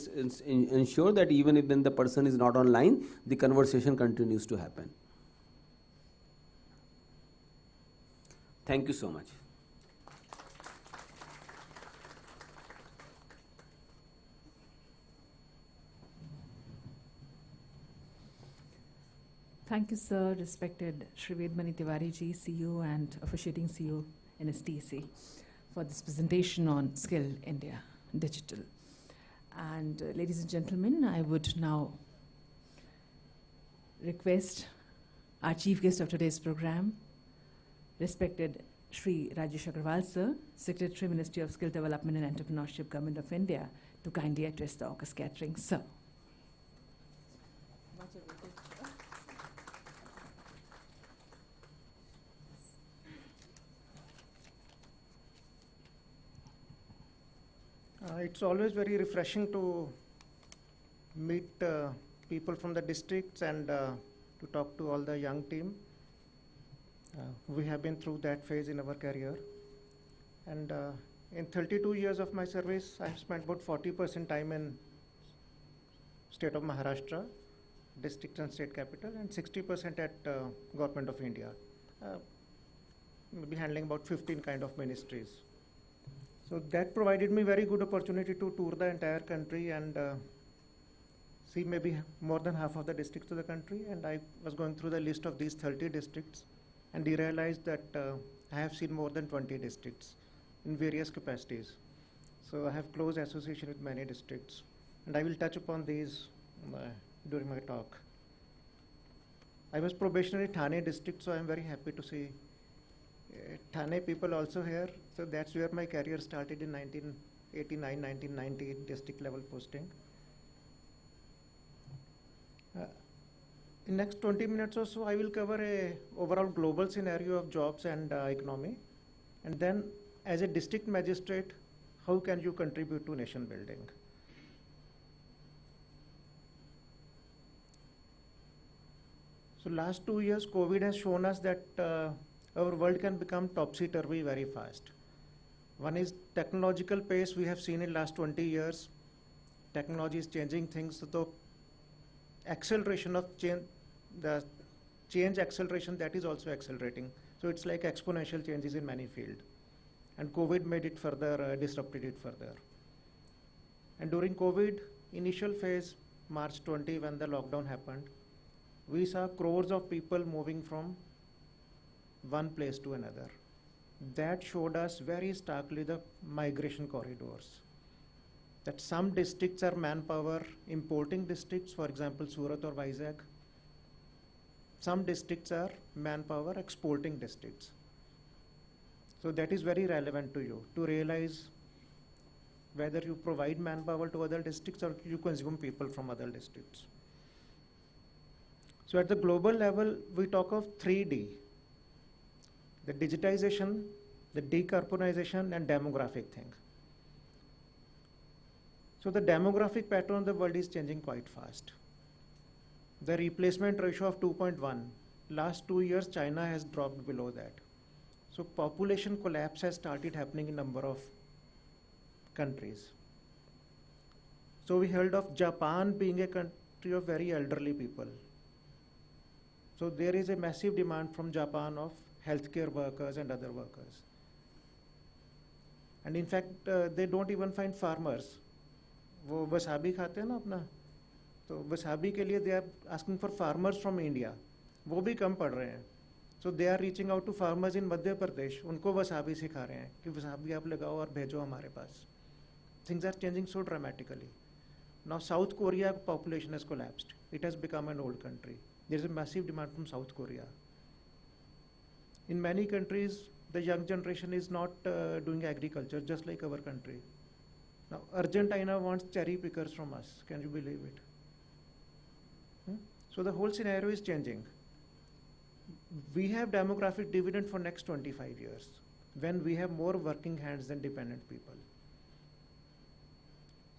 ensure that even if when the person is not online, the conversation continues to happen. Thank you so much. Thank you, sir. Respected Shri Vedmani Tiwari ji, CEO and officiating CEO NSTC, for this presentation on Skill India Digital. And ladies and gentlemen, I would now request our chief guest of today's program, respected Shri Rajesh Agrawal, sir, Secretary, Ministry of Skill Development and Entrepreneurship, Government of India, to kindly address the August gathering. Sir. It's always very refreshing to meet people from the districts and to talk to all the young team. We have been through that phase in our career. And in 32 years of my service, I have spent about 40% time in state of Maharashtra, district and state capital, and 60% at Government of India. Maybe handling about 15 kind of ministries. So that provided me very good opportunity to tour the entire country and see maybe more than half of the districts of the country. And I was going through the list of these 30 districts and realized that I have seen more than 20 districts in various capacities. So I have close association with many districts. And I will touch upon these during my talk. I was probationary Thane district, so I am very happy to see Thane people also here. So that's where my career started in 1989, 1990, district level posting. In next 20 minutes or so, I will cover a overall global scenario of jobs and economy. And then as a district magistrate, how can you contribute to nation building? So last 2 years, COVID has shown us that our world can become topsy-turvy very fast. One is technological pace we have seen in last 20 years. Technology is changing things, so the acceleration of change, the change acceleration, that is also accelerating. So it's like exponential changes in many fields. And COVID made it further, disrupted it further. And during COVID, initial phase, March 20, when the lockdown happened, we saw crores of people moving from one place to another. That showed us very starkly the migration corridors. That some districts are manpower importing districts, for example, Surat or Vizag. Some districts are manpower exporting districts. So that is very relevant to you, to realize whether you provide manpower to other districts or you consume people from other districts. So at the global level, we talk of 3D. The digitization, the decarbonization, and demographic thing. So the demographic pattern of the world is changing quite fast. The replacement ratio of 2.1. Last 2 years, China has dropped below that. So population collapse has started happening in a number of countries. So we heard of Japan being a country of very elderly people. So there is a massive demand from Japan of healthcare workers and other workers. And in fact, they don't even find farmers. वो wasabi खाते हैं ना अपना, तो wasabi के लिए they are asking for farmers from India. वो भी कम पड़ रहे हैं. So they are reaching out to farmers in Madhya Pradesh. उनको वसाबी सिखा रहे हैं कि वसाबी आप लगाओ और भेजो हमारे पास. Things are changing so dramatically. Now South Korea population has collapsed. It has become an old country. There is a massive demand from South Korea. In many countries, the young generation is not doing agriculture, just like our country. Now, Argentina wants cherry pickers from us. Can you believe it? So the whole scenario is changing. We have demographic dividend for next 25 years, when we have more working hands than dependent people.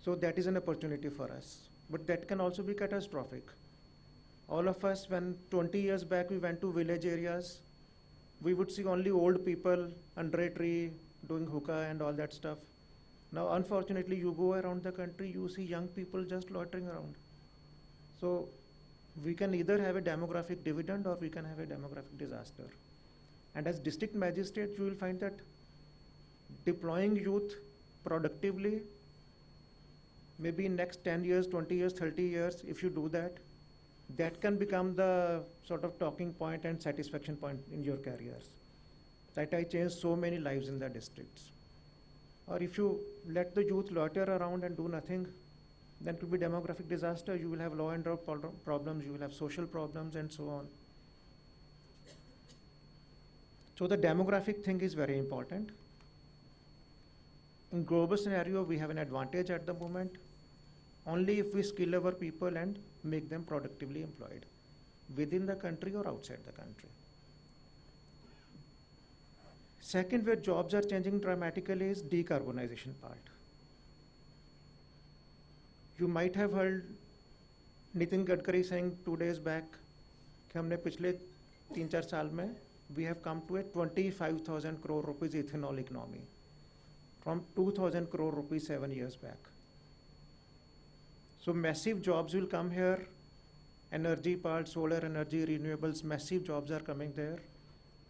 So that is an opportunity for us. but that can also be catastrophic. All of us, when 20 years back we went to village areas, we would see only old people under a tree doing hookah and all that stuff. Now, unfortunately, you go around the country, you see young people just loitering around. So we can either have a demographic dividend or we can have a demographic disaster. And as district magistrate, you will find that deploying youth productively, maybe in next 10 years, 20 years, 30 years, if you do that, that can become the sort of talking point and satisfaction point in your careers. That I changed so many lives in the districts. Or if you let the youth loiter around and do nothing, then it will be demographic disaster. You will have law and order problems, you will have social problems, and so on. So the demographic thing is very important. In global scenario, we have an advantage at the moment, only if we skill our people and make them productively employed, within the country or outside the country. Second, where jobs are changing dramatically is decarbonization part. You might have heard Nitin Gadkari saying 2 days back कि हमने पिछले 3-4 साल में we have come to a 25,000 crore rupees ethanol economy from 2,000 crore rupees 7 years back. So massive jobs will come here. Energy part, solar energy, renewables, massive jobs are coming there.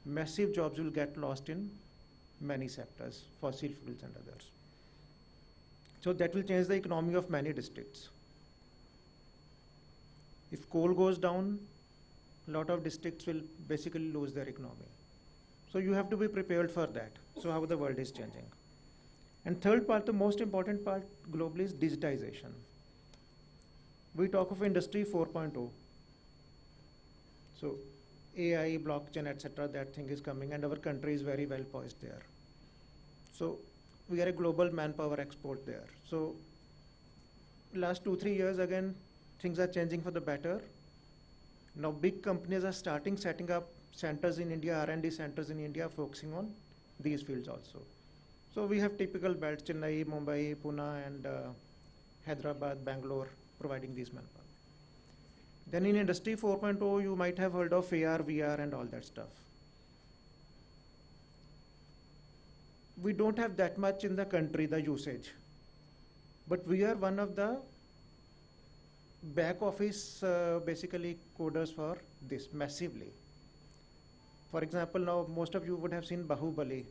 Massive jobs will get lost in many sectors, fossil fuels and others. So that will change the economy of many districts. If coal goes down, a lot of districts will basically lose their economy. So you have to be prepared for that. So how the world is changing. And third part, the most important part globally is digitization. We talk of Industry 4.0. So AI, blockchain, etc., that thing is coming, and our country is very well poised there. So we are a global manpower export there. So last 2-3 years, again, things are changing for the better. Now big companies are setting up centers in India, R&D centers in India, focusing on these fields also. So we have typical belts, Chennai, Mumbai, Pune, and Hyderabad, Bangalore, providing these manpower. Then in Industry 4.0, you might have heard of AR, VR, and all that stuff. We don't have that much in the country, the usage. But we are one of the back office, basically, coders for this massively. For example, now most of you would have seen Bahubali.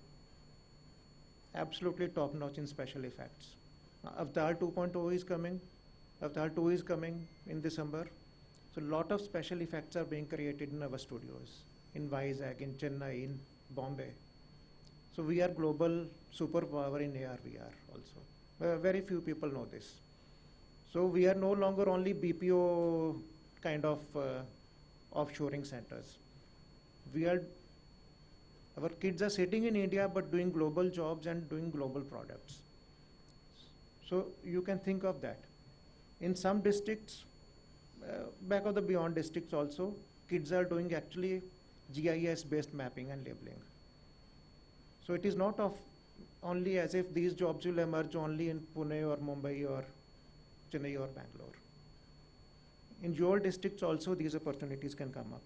Absolutely top-notch in special effects. Avatar 2.0 is coming. Avatar 2 is coming in December. So a lot of special effects are being created in our studios, in Vizag, in Chennai, in Bombay. So we are global superpower in AR, VR also. Very few people know this. So we are no longer only BPO kind of offshoring centers. Our kids are sitting in India but doing global jobs and doing global products. So you can think of that. In some districts, back of the beyond districts also, kids are doing actually GIS-based mapping and labeling. So it is not of only as if these jobs will emerge only in Pune or Mumbai or Chennai or Bangalore. In your districts also, these opportunities can come up.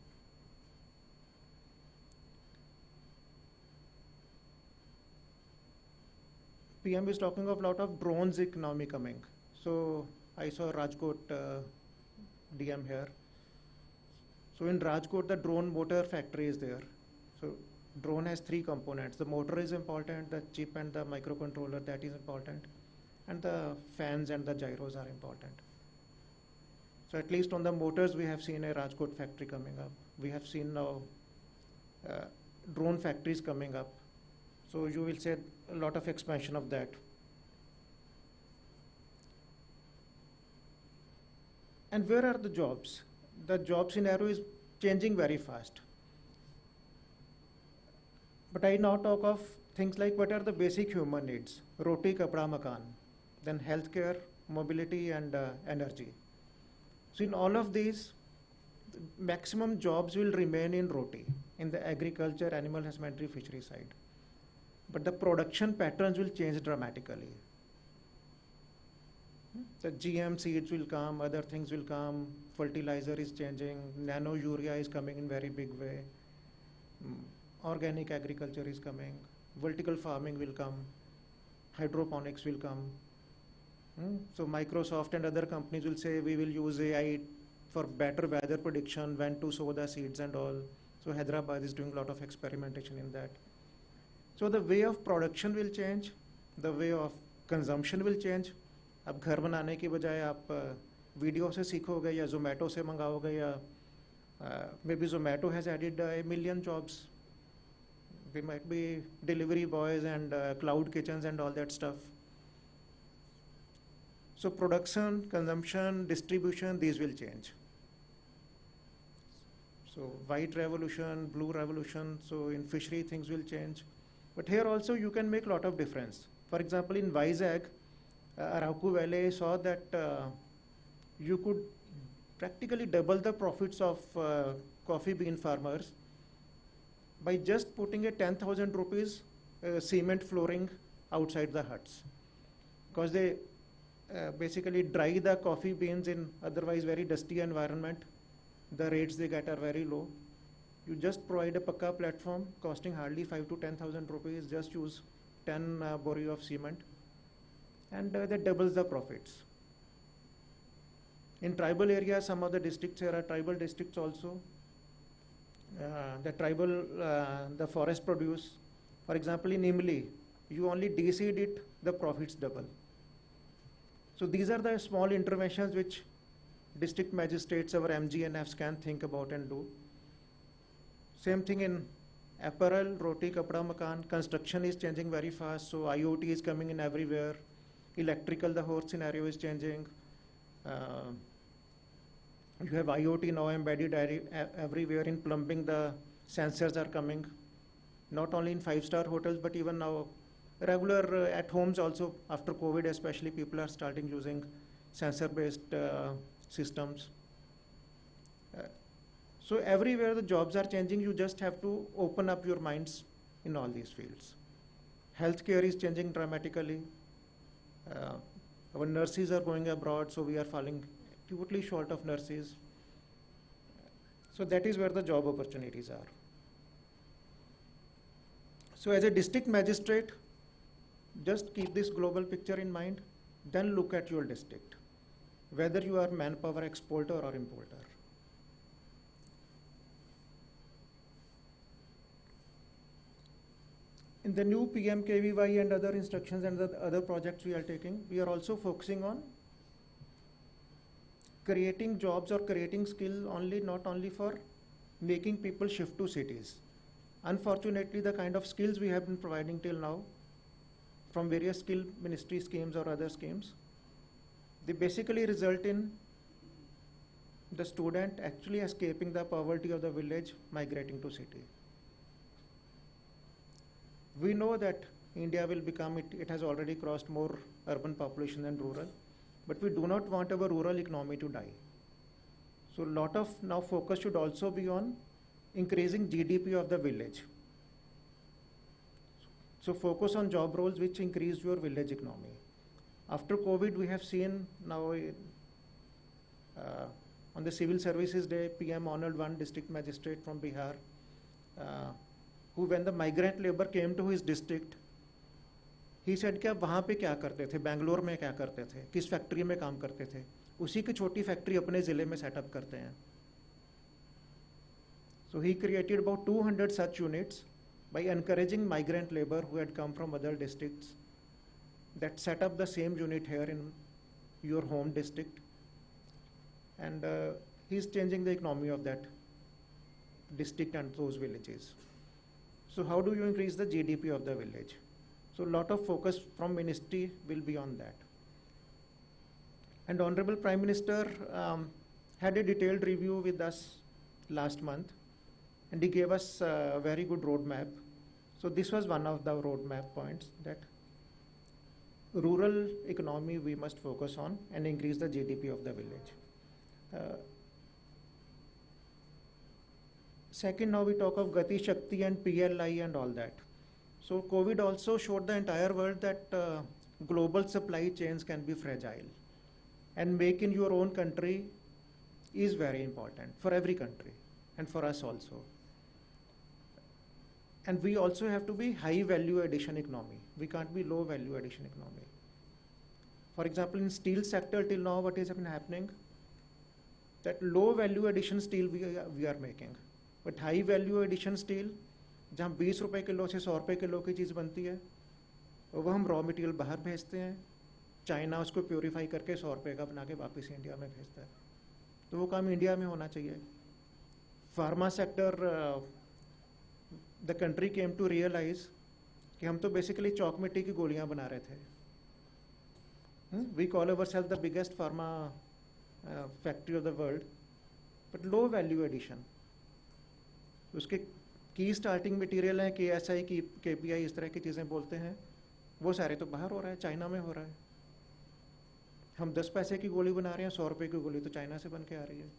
PM is talking of a lot of drones economy coming. So I saw Rajkot DM here. So in Rajkot, the drone motor factory is there. So drone has 3 components. The motor is important, the chip and the microcontroller, that is important, and the fans and the gyros are important. So at least on the motors, we have seen a Rajkot factory coming up. We have seen now drone factories coming up. So you will see a lot of expansion of that. And where are the jobs? The job scenario is changing very fast. But I now talk of things like what are the basic human needs? Roti, kapda, makan. Then healthcare, mobility, and energy. So in all of these, maximum jobs will remain in roti, in the agriculture, animal husbandry, fishery side. But the production patterns will change dramatically. The GM seeds will come, other things will come, fertilizer is changing, nano urea is coming in very big way, organic agriculture is coming, vertical farming will come, hydroponics will come. So Microsoft and other companies will say we will use AI for better weather prediction, when to sow the seeds and all. So Hyderabad is doing a lot of experimentation in that. So the way of production will change, the way of consumption will change. अब घर बनाने की बजाय आप video से सीखोगे या जोमेटो से मंगाओगे या maybe Zomato has added a million jobs. There might be delivery boys and cloud kitchens and all that stuff. So production, consumption, distribution, these will change. So white revolution, blue revolution, so in fishery things will change. But here also you can make a lot of difference. For example, in Vizag, Arauco Valley saw that you could practically double the profits of coffee bean farmers by just putting a 10,000 rupees cement flooring outside the huts. Because they basically dry the coffee beans in otherwise very dusty environment. The rates they get are very low. You just provide a pakka platform costing hardly 5 to 10,000 rupees, just use 10 bori of cement, and that doubles the profits. In tribal areas, some of the districts here are tribal districts also. The forest produce, for example, in Imli, you only de-seed it, the profits double. So these are the small interventions which district magistrates, our MGNFs can think about and do. Same thing in apparel, roti, kapda, makan. Construction is changing very fast, so IoT is coming in everywhere. Electrical, the whole scenario is changing. You have IoT now embedded everywhere. In plumbing, the sensors are coming, not only in 5-star hotels, but even now regular at homes also. After COVID especially, people are starting using sensor-based systems. So everywhere the jobs are changing, you just have to open up your minds in all these fields. Healthcare is changing dramatically. Our nurses are going abroad, so we are falling acutely short of nurses. So that is where the job opportunities are. So as a district magistrate, just keep this global picture in mind, then look at your district, whether you are manpower exporter or importer. In the new PMKVY and other instructions and the other projects we are taking, we are also focusing on creating jobs or creating skill not only for making people shift to cities. Unfortunately, the kind of skills we have been providing till now from various skill ministry schemes or other schemes, they basically result in the student actually escaping the poverty of the village, migrating to city. We know that India will become, it has already crossed more urban population than rural, but we do not want our rural economy to die. So a lot of now focus should also be on increasing GDP of the village. So focus on job roles which increase your village economy. After COVID, we have seen now on the Civil Services Day, PM honored one district magistrate from Bihar, who when the migrant labor came to his district, he said कि आप वहाँ पे क्या करते थे, बेंगलोर में क्या करते थे, किस फैक्ट्री में काम करते थे, उसी की छोटी फैक्ट्री अपने ज़िले में सेटअप करते हैं. So he created about 200 such units by encouraging migrant labor who had come from other districts that set up the same unit here in your home district, and he's changing the economy of that district and those villages. So how do you increase the GDP of the village? So a lot of focus from ministry will be on that. And Honorable Prime Minister had a detailed review with us last month, and he gave us a very good roadmap. So this was one of the roadmap points, that rural economy we must focus on and increase the GDP of the village. Second, now we talk of Gati Shakti and PLI and all that. So COVID also showed the entire world that global supply chains can be fragile. and make in your own country is very important for every country and for us also. And we also have to be high value addition economy. We can't be low value addition economy. For example, in steel sector till now, what has been happening? That low value addition steel we are making, but high value addition steel, जहाँ 20 रुपए kilo से 100 रुपए kilo की चीज़ बनती है, वो हम raw material बाहर भेजते हैं, चाइना उसको प्योरीफाई करके 100 रुपए का बना के वापस इंडिया में भेजता है. तो वो काम इंडिया में होना चाहिए. Pharma sector, the country came to realise कि हम तो बेसिकली चौक मिट्टी की गोलियां बना रहे थे. We call ourself the biggest pharma factory of the world, but low value addition. उसके की स्टार्टिंग मटेरियल हैं, KSI की KPI इस तरह की चीज़ें बोलते हैं, वो सारे तो बाहर हो रहा है, चाइना में हो रहा है. हम 10 पैसे की गोली बना रहे हैं, 100 रुपए की गोली तो चाइना से बन के आ रही है.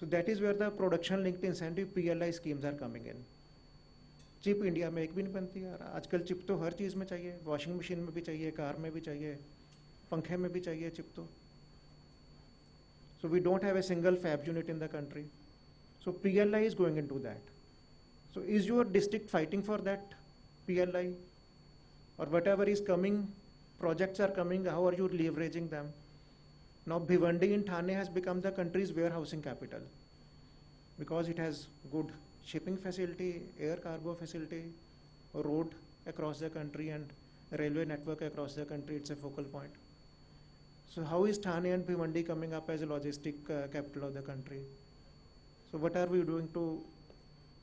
So that is where the production linked incentive PLI schemes are coming in. Chip India में एक भी नहीं बनती यार. आजकल चिप तो हर चीज़ में चाहिए, वॉशिंग मशीन में भी चाहिए, कार में भी चाहिए, पंखे में भी चाहिए चिप तो. So we don't have a single fab unit in the country. So PLI is going into that. So is your district fighting for that PLI? Or whatever is coming, projects are coming, how are you leveraging them? Now Bhiwandi in Thane has become the country's warehousing capital because it has good shipping facility, air cargo facility, road across the country and railway network across the country. It's a focal point. So how is Thane and Bhiwandi coming up as a logistic capital of the country? So what are we doing to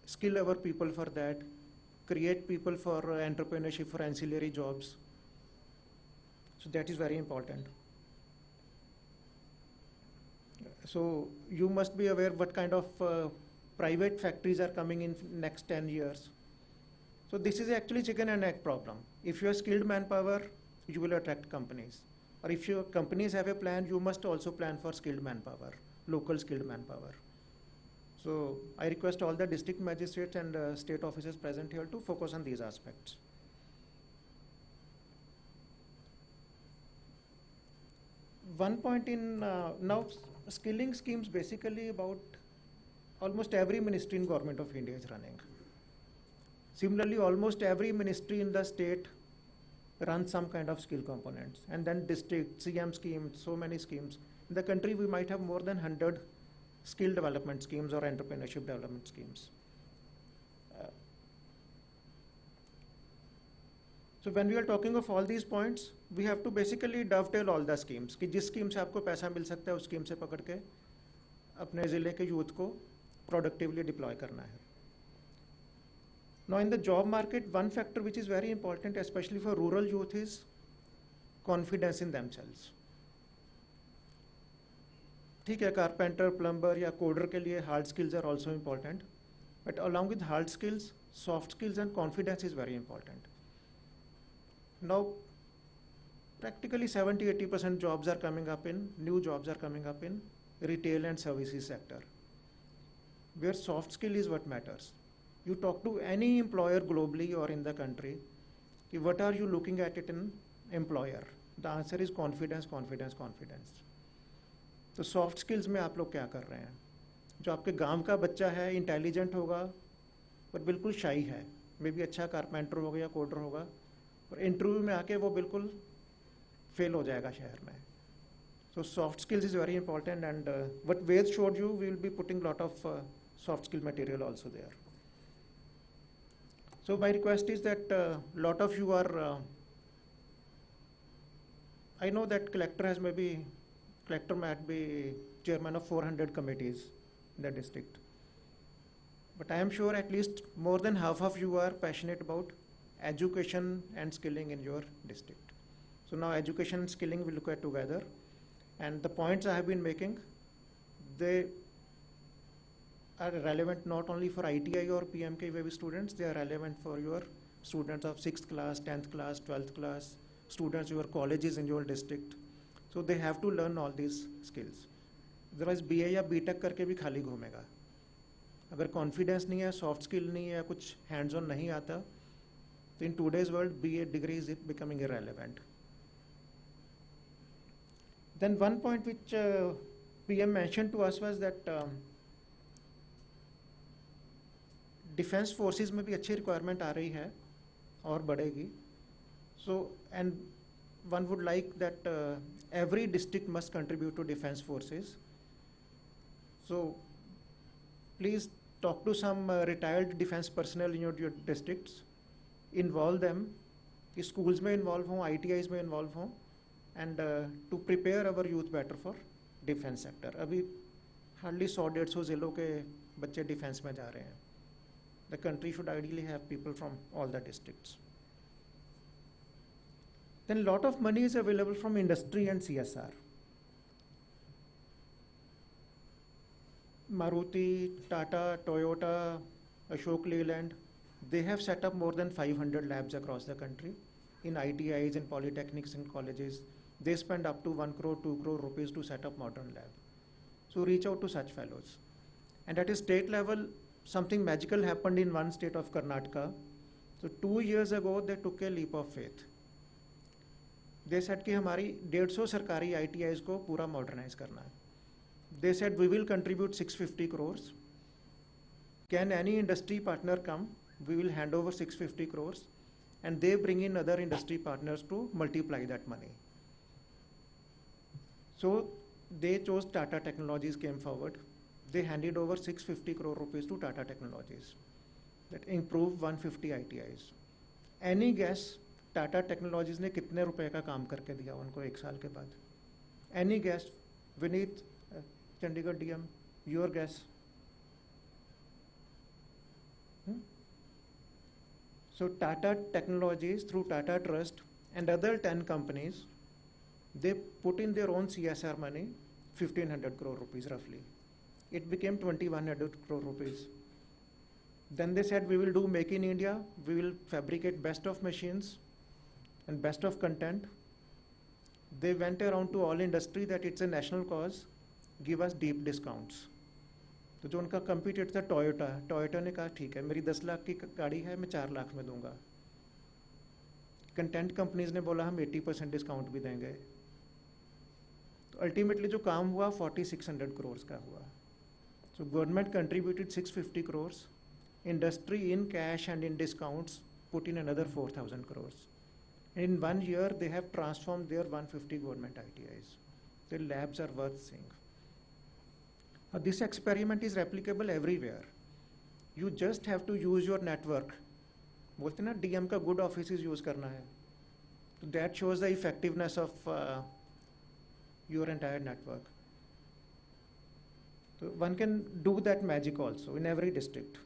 skill our people for that, create people for entrepreneurship, for ancillary jobs? So that is very important. So you must be aware what kind of private factories are coming in next 10 years. So this is actually chicken and egg problem. If you have skilled manpower, you will attract companies. Or if your companies have a plan, you must also plan for skilled manpower, local skilled manpower. So I request all the district magistrates and state officers present here to focus on these aspects. One point in now skilling schemes basically about almost every ministry in government of India is running. Similarly, almost every ministry in the state runs some kind of skill components, and then district, CM schemes, so many schemes. In the country, we might have more than 100 skill development schemes or entrepreneurship development schemes. So when we are talking of all these points, we have to basically dovetail all the schemes कि जिस scheme से आपको पैसा मिल सकता है उस scheme से पकड़ के अपने ज़िले के यूथ को productively deploy करना है. Now in the job market, one factor which is very important, especially for rural youth, is confidence in themselves. ठीक है, कारपेंटर, प्लम्बर या कोडर के लिए hard skills are also important, but along with hard skills, soft skills and confidence is very important. Now practically 70-80% jobs are coming up in, new jobs are coming up in retail and services sector, where soft skill is what matters. You talk to any employer globally or in the country, what are you looking at it in employer? The answer is confidence, confidence, confidence. तो soft skills में आप लोग क्या कर रहे हैं? जो आपके गांव का बच्चा है, इंटेलिजेंट होगा पर बिल्कुल शाई है, मे बी अच्छा कारपेंटर होगा या कोडर होगा, और इंटरव्यू में आके वो बिल्कुल फेल हो जाएगा शहर में. So soft skills is very important, and what Ved showed you, we will be putting lot of soft skill material also there. So my request is that lot of you are, I know that collector might be chairman of 400 committees in the district, but I am sure at least more than half of you are passionate about education and skilling in your district. So now education and skilling we look at together, and the points I have been making, they are relevant not only for ITI or PMK students, they are relevant for your students of 6th class, 10th class, 12th class, students your colleges in your district. So they have to learn all these skills. Otherwise BA या BTech करके भी खाली घूमेगा. अगर confidence नहीं है, soft skill नहीं है, कुछ hands on नहीं आता, तो in today's world BA degree is becoming irrelevant. Then one point which PM mentioned to us was that defence forces में भी अच्छी रिक्वायरमेंट आ रही है और बढ़ेगी. So and one would like that every district must contribute to defense forces. So please talk to some retired defense personnel in your districts, involve them, कि schools में involve हों, ITIs में involve हों, and to prepare our youth better for defense sector. अभी hardly 100-150 जिलों के बच्चे defense में जा रहे हैं. The country should ideally have people from all the districts. Then a lot of money is available from industry and CSR. Maruti, Tata, Toyota, Ashok Leyland, they have set up more than 500 labs across the country in ITIs, in polytechnics and colleges. They spend up to 1 crore, 2 crore rupees to set up modern lab. So reach out to such fellows. And at a state level, something magical happened in one state of Karnataka. So 2 years ago, they took a leap of faith. They said कि हमारी 150 सरकारी ITIs को पूरा modernize करना है. They said we will contribute 650 crores. Can any industry partner come? We will hand over 650 crores, and they bring in other industry partners to multiply that money. So they chose Tata Technologies, came forward. They handed over 650 crore rupees to Tata Technologies. That improved 150 ITIs. Any guess? Tata technologies ने कितने रुपए का काम करके दिया उनको 1 साल के बाद? Any gas? Vineet, Chandigarh DM, your gas? So Tata Technologies through Tata Trust and other 10 companies, they put in their own CSR money, 1,500 crore rupees roughly. It became 2,100 crore rupees. Then they said we will do Make in India, we will fabricate best of machines and best of content. They went around to all industry that it's a national cause, give us deep discounts. तो जो उनका कंपीटिटर था Toyota ने कहा ठीक है मेरी 10 लाख की गाड़ी है मैं 4 लाख में दूंगा. कंटेंट कंपनीज ने बोला हम 80% डिस्काउंट भी देंगे. तो अल्टीमेटली जो काम हुआ 4,600 crores का हुआ. So government contributed 650 crores, industry in cash and in discounts put in another 4,000 crores. In 1 year, they have transformed their 150 government ITIs. Their labs are worth seeing. This experiment is replicable everywhere. You just have to use your network. बोलते ना DM का good offices use करना है. So that shows the effectiveness of your entire network. So one can do that magic also in every district.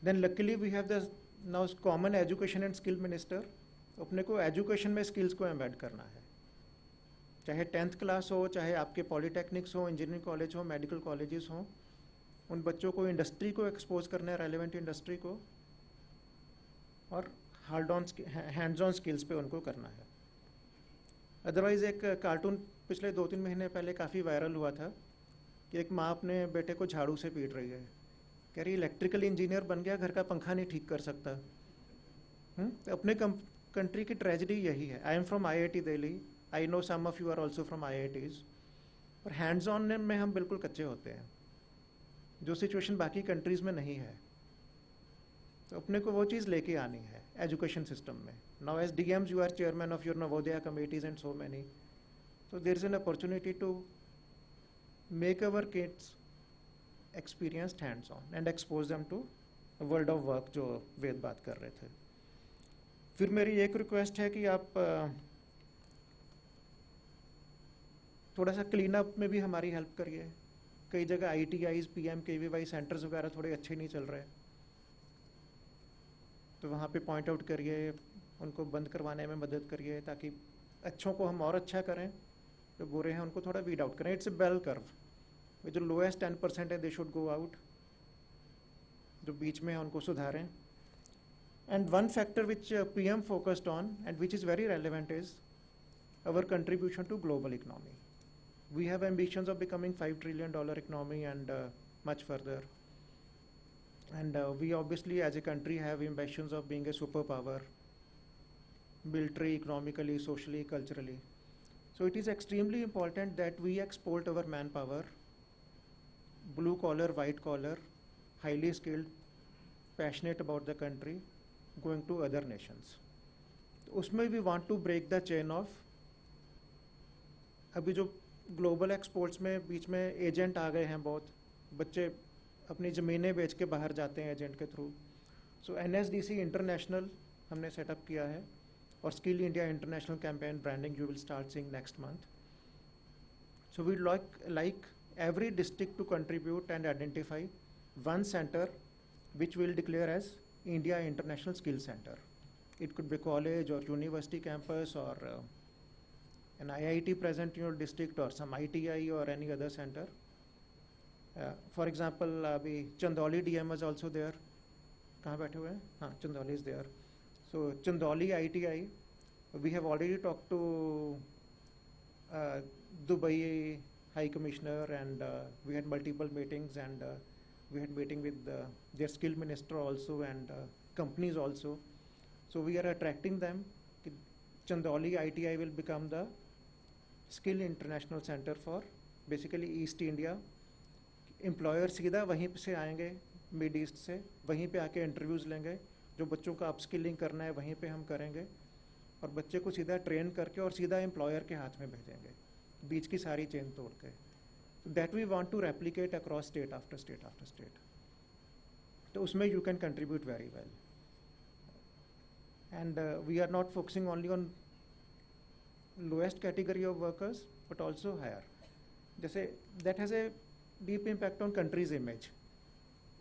Then luckily we have the now common education and skill minister. अपने को education में skills को embed करना है. चाहे 10th class हो, चाहे आपके polytechnics हो, engineering college हो, medical colleges हो, उन बच्चों को industry को expose करना है, relevant industry को, और hands-on skills पे उनको करना है. Otherwise एक cartoon पिछले 2-3 महीने पहले काफ़ी viral हुआ था कि एक माँ अपने बेटे को झाड़ू से पीट रही है. कह रही इलेक्ट्रिकल इंजीनियर बन गया घर का पंखा नहीं ठीक कर सकता. तो अपने कंट्री की ट्रेजेडी यही है. I am from IIT Delhi, I know some of you are also from IITs. और हैंड्स ऑन में हम बिल्कुल कच्चे होते हैं, जो सिचुएशन बाकी कंट्रीज में नहीं है. तो अपने को वो चीज़ लेके आनी है एजुकेशन सिस्टम में. Now as DMs you are chairman of your Navodaya committees and so many. So there is an opportunity to make our kids experienced hands-on and expose them to a world of work जो वेद बात कर रहे थे. फिर मेरी एक request है कि आप थोड़ा सा क्लीन अप में भी हमारी हेल्प करिए. कई जगह ITIs, PMKVY सेंटर्स वगैरह थोड़े अच्छे नहीं चल रहे, तो वहाँ पे पॉइंट आउट करिए, उनको बंद करवाने में मदद करिए ताकि अच्छों को हम और अच्छा करें, जो बुरे हैं उनको थोड़ा वीड आउट करें. It's a bell curve. जो लोएस्ट 10% है दे शुड गो आउट, जो बीच में है उनको सुधारें. And one factor which PM focused on and which is very relevant is our contribution to global economy. We have ambitions of becoming $5 trillion economy and much further. And we obviously as a country have ambitions of being a superpower. military, economically, socially, culturally. So it is extremely important that we export our manpower, blue collar, white collar, highly skilled, passionate about the country, going to other nations. उसमें we want to break the chain of अभी जो global exports में बीच में agent आ गए हैं, बहुत बच्चे अपनी ज़मीनें बेच के बाहर जाते हैं एजेंट के थ्रू. सो NSDC इंटरनेशनल हमने सेटअप किया है, और skill India international campaign branding you will start seeing next month. So we like every district to contribute and identify one center which we'll declare as India International Skills Center. It could be college or university campus or an IIT present in your district or some ITI or any other center. For example, Chandoli DM was also there. कहाँ बैठे हुए हैं? हाँ, Chandoli is there. So Chandoli ITI, we have already talked to Dubai High Commissioner, and we had multiple meetings, and we had meeting with their skill minister also, and companies also. So we are attracting them. Chandoli ITI will become the Skill International Center for basically East India. Employer सीधा वहीं से आएंगे mid east से, वहीं पे आके interviews लेंगे, जो बच्चों का अपस्किलिंग करना है वहीं पे हम करेंगे, और बच्चे को सीधा ट्रेन करके और सीधा एम्प्लॉयर के हाथ में भेजेंगे, बीच की सारी चेन तोड़ के. That we want to replicate across state after state after state. तो उसमें you can contribute very well. And we are not focusing only on lowest category of workers but also higher. जैसे that has a deep impact on country's image.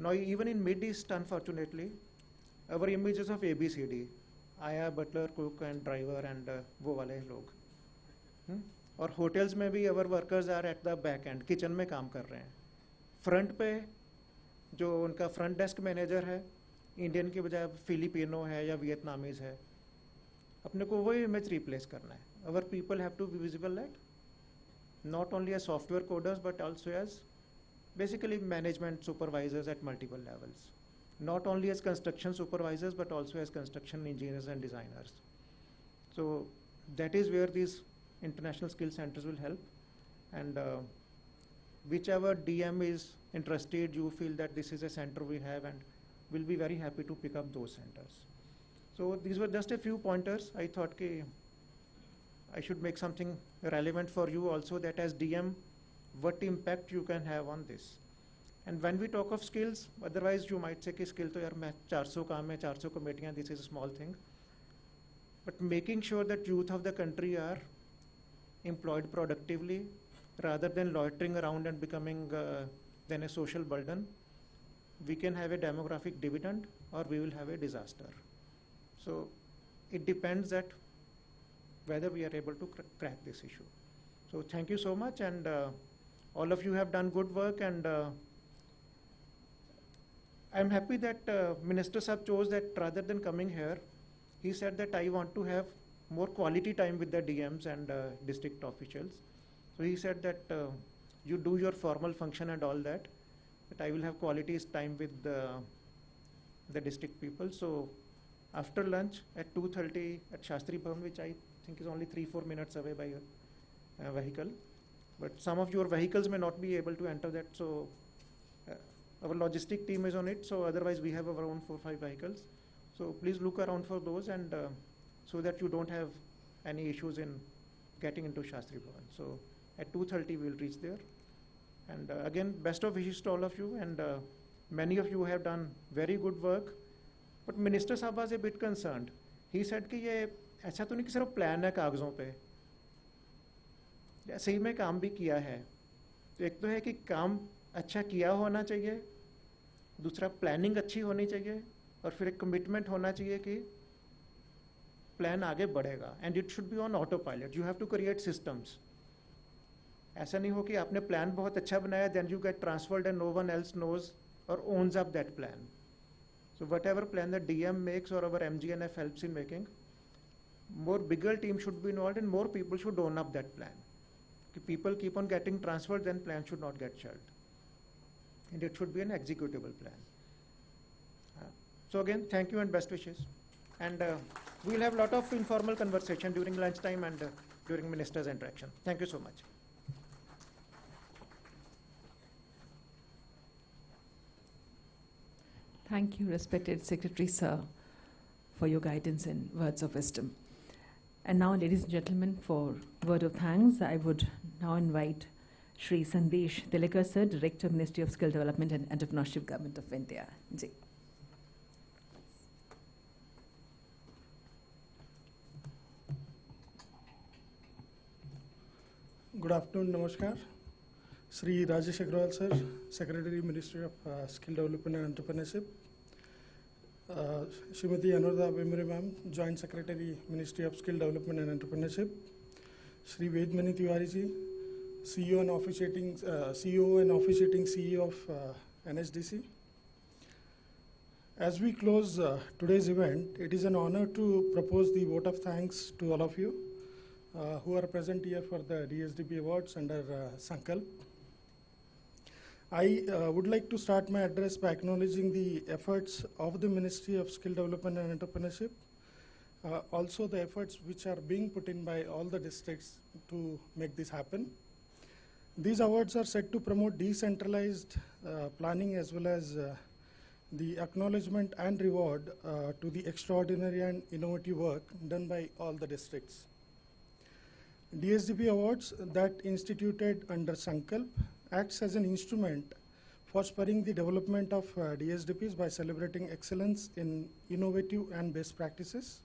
Now even in Mid East, unfortunately, our images of ABCD, आया butler, cook and driver and वो वाले लोग. और hotels में भी our workers are at the back end, kitchen में काम कर रहे हैं. Front पे जो उनका front desk manager है, Indian की बजाय फिलिपिनो है या वियतनामीज है, अपने को वही image replace करना है. Our people have to be visible at not only as software coders but also as basically management supervisors at multiple levels, not only as construction supervisors but also as construction engineers and designers. So that is where these international skill centers will help, and whichever DM is interested, you feel that this is a center we have, and we'll be very happy to pick up those centers. So these were just a few pointers. I thought I should make something relevant for you also, that as DM what impact you can have on this. And when we talk of skills, otherwise you might say कि skill तो यार मैं 400 काम है, 400 कमेटियाँ, this is a small thing. But making sure that youth of the country are employed productively rather than loitering around and becoming then a social burden, we can have a demographic dividend or we will have a disaster. So it depends that whether we are able to crack this issue. So thank you so much, and all of you have done good work, and I'm happy that Minister Sahab chose that rather than coming here, he said that I want to have more quality time with the DMs and district officials. So he said that you do your formal function and all that, but I will have quality time with the district people. So after lunch at 2:30 at Shastri Bhavan, which I think is only 3-4 minutes away by a vehicle, but some of your vehicles may not be able to enter that, so our logistic team is on it, so otherwise we have our own 4-5 vehicles. So please look around for those, and so that you don't have any issues in getting into Shastri Bhavan. So at 2:30 we'll reach there. And again, best of wishes to all of you, and many of you have done very good work. But Minister Sahab was a bit concerned. He said कि ये ऐसा तो नहीं कि सिर्फ plan है कागज़ों पे, ऐसे ही में काम भी किया है. तो एक तो है कि काम अच्छा किया होना चाहिए, दूसरा प्लानिंग अच्छी होनी चाहिए, और फिर एक कमिटमेंट होना चाहिए कि प्लान आगे बढ़ेगा, and it should be on auto pilot. You have to create systems. ऐसा नहीं हो कि आपने प्लान बहुत अच्छा बनाया, then you get transferred and no one else knows or owns up that plan. So whatever plan the DM makes or our MGNF helps in making, more bigger team should be involved and more people should own up that plan. If people keep on getting transferred, then plan should not get shelved. And it should be an executable plan. So again, thank you and best wishes. And we'll have a lot of informal conversation during lunchtime and during ministers' interaction. Thank you so much. Thank you, respected Secretary Sir, for your guidance and words of wisdom. And now, ladies and gentlemen, for word of thanks, I would now invite Shri Sandesh Telekar Sir, Director, Ministry of Skill Development and Entrepreneurship, Government of India. Ji. Good afternoon, Namaskar. Sri Rajesh Agrawal Sir, Secretary, Ministry of Skill Development and Entrepreneurship. Srimati Anuradha Bimre Ma'am, Joint Secretary, Ministry of Skill Development and Entrepreneurship. Sri Vedmani Tiwari Ji, CEO and officiating CEO of NSDC. As we close today's event, it is an honor to propose the vote of thanks to all of you who are present here for the DSDP Awards under SANKALP. I would like to start my address by acknowledging the efforts of the Ministry of Skill Development and Entrepreneurship, also the efforts which are being put in by all the districts to make this happen. These awards are set to promote decentralized planning as well as the acknowledgement and reward to the extraordinary and innovative work done by all the districts. DSDP Awards that instituted under SANKALP acts as an instrument for spurring the development of DSDPs by celebrating excellence in innovative and best practices.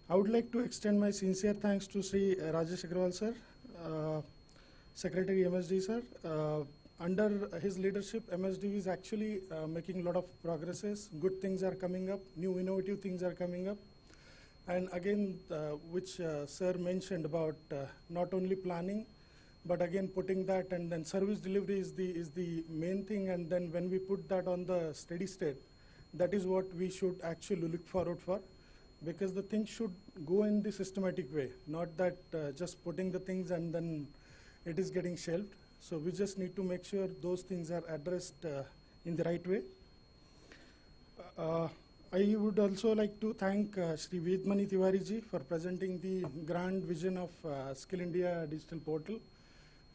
I would like to extend my sincere thanks to Sri Rajesh Agrawal Sir, Secretary MSD Sir. Under his leadership, MSD is actually making a lot of progresses. Good things are coming up, new innovative things are coming up. And again, which Sir mentioned about not only planning, but again putting that, and then service delivery is the main thing, and then when we put that on the steady state, that is what we should actually look forward for, because the things should go in the systematic way, not that just putting the things and then it is getting shelved. So we just need to make sure those things are addressed in the right way. I would also like to thank Sri Vedmani Tiwari Ji for presenting the grand vision of Skill India digital portal.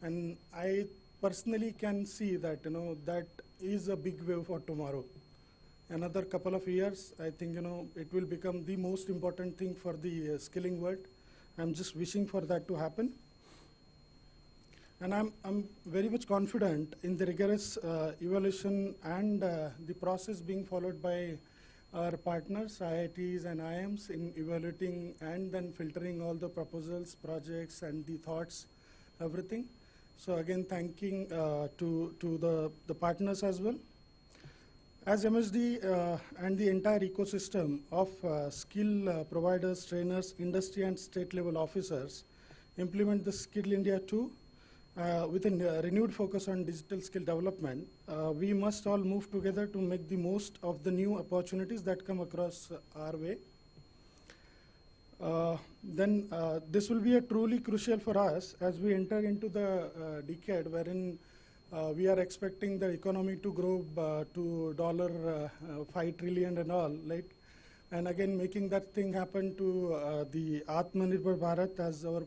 And I personally can see that, that is a big wave for tomorrow. Another couple of years, I think, it will become the most important thing for the skilling world. I'm just wishing for that to happen. And I'm very much confident in the rigorous evaluation and the process being followed by our partners, IITs and IIMs, in evaluating and then filtering all the proposals, projects, and the thoughts, everything. So again, thanking to the partners as well. As MSD and the entire ecosystem of skill providers, trainers, industry and state level officers implement the Skill India 2 with a renewed focus on digital skill development, we must all move together to make the most of the new opportunities that come across our way. Then this will be a truly crucial for us as we enter into the decade wherein we are expecting the economy to grow to $5 trillion and all, right? And again, making that thing happen to the Atmanirbhar Bharat, as our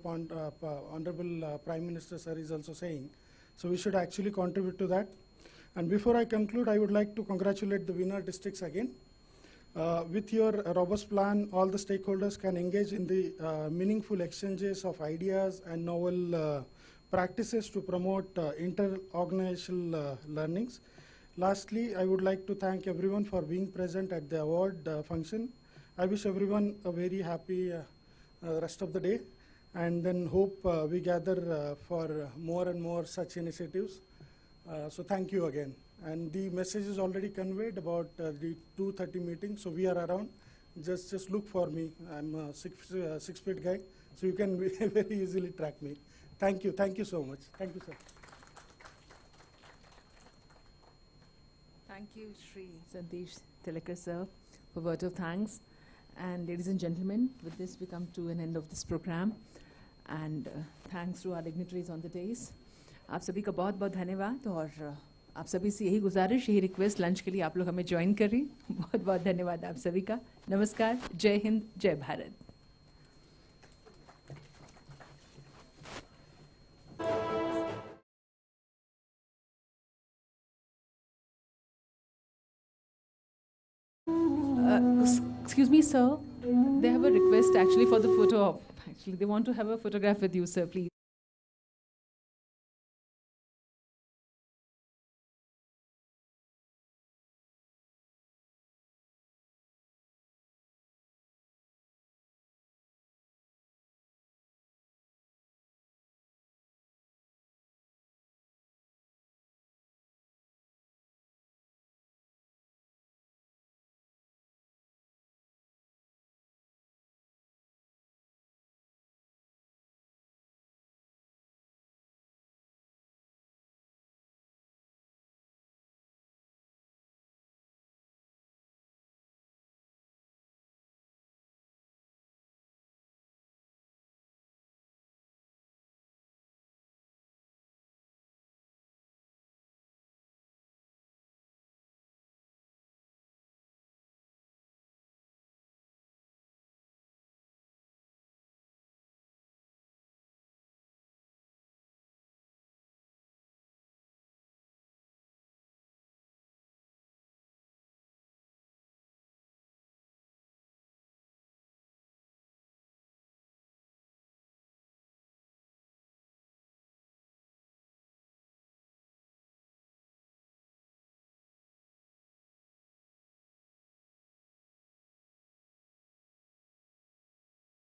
Honorable Prime Minister Sir is also saying. So we should actually contribute to that. And before I conclude, I would like to congratulate the winner districts again. With your robust plan, all the stakeholders can engage in the meaningful exchanges of ideas and novel practices to promote inter-organizational learnings. Lastly, I would like to thank everyone for being present at the award function. I wish everyone a very happy rest of the day, and then hope we gather for more and more such initiatives. So thank you again. And the message is already conveyed about the 2:30 meeting, so we are around. Just look for me. I'm a 6 feet guy, so you can very easily track me. Thank you so much. Thank you, sir. Thank you, Shri Sandesh Telekar Sir, for word of thanks. And ladies and gentlemen, with this we come to an end of this program. And thanks to our dignitaries on the days. आप सभी का बहुत बहुत धन्यवाद और आप सभी से यही गुजारिश, यही रिक्वेस्ट, लंच के लिए आप लोग हमें ज्वाइन करें। बहुत बहुत धन्यवाद आप सभी का। नमस्कार, जय हिंद, जय Bharat. Excuse me, sir. They have a request actually for the photo op. Actually, they want to have a photograph with you, sir, please.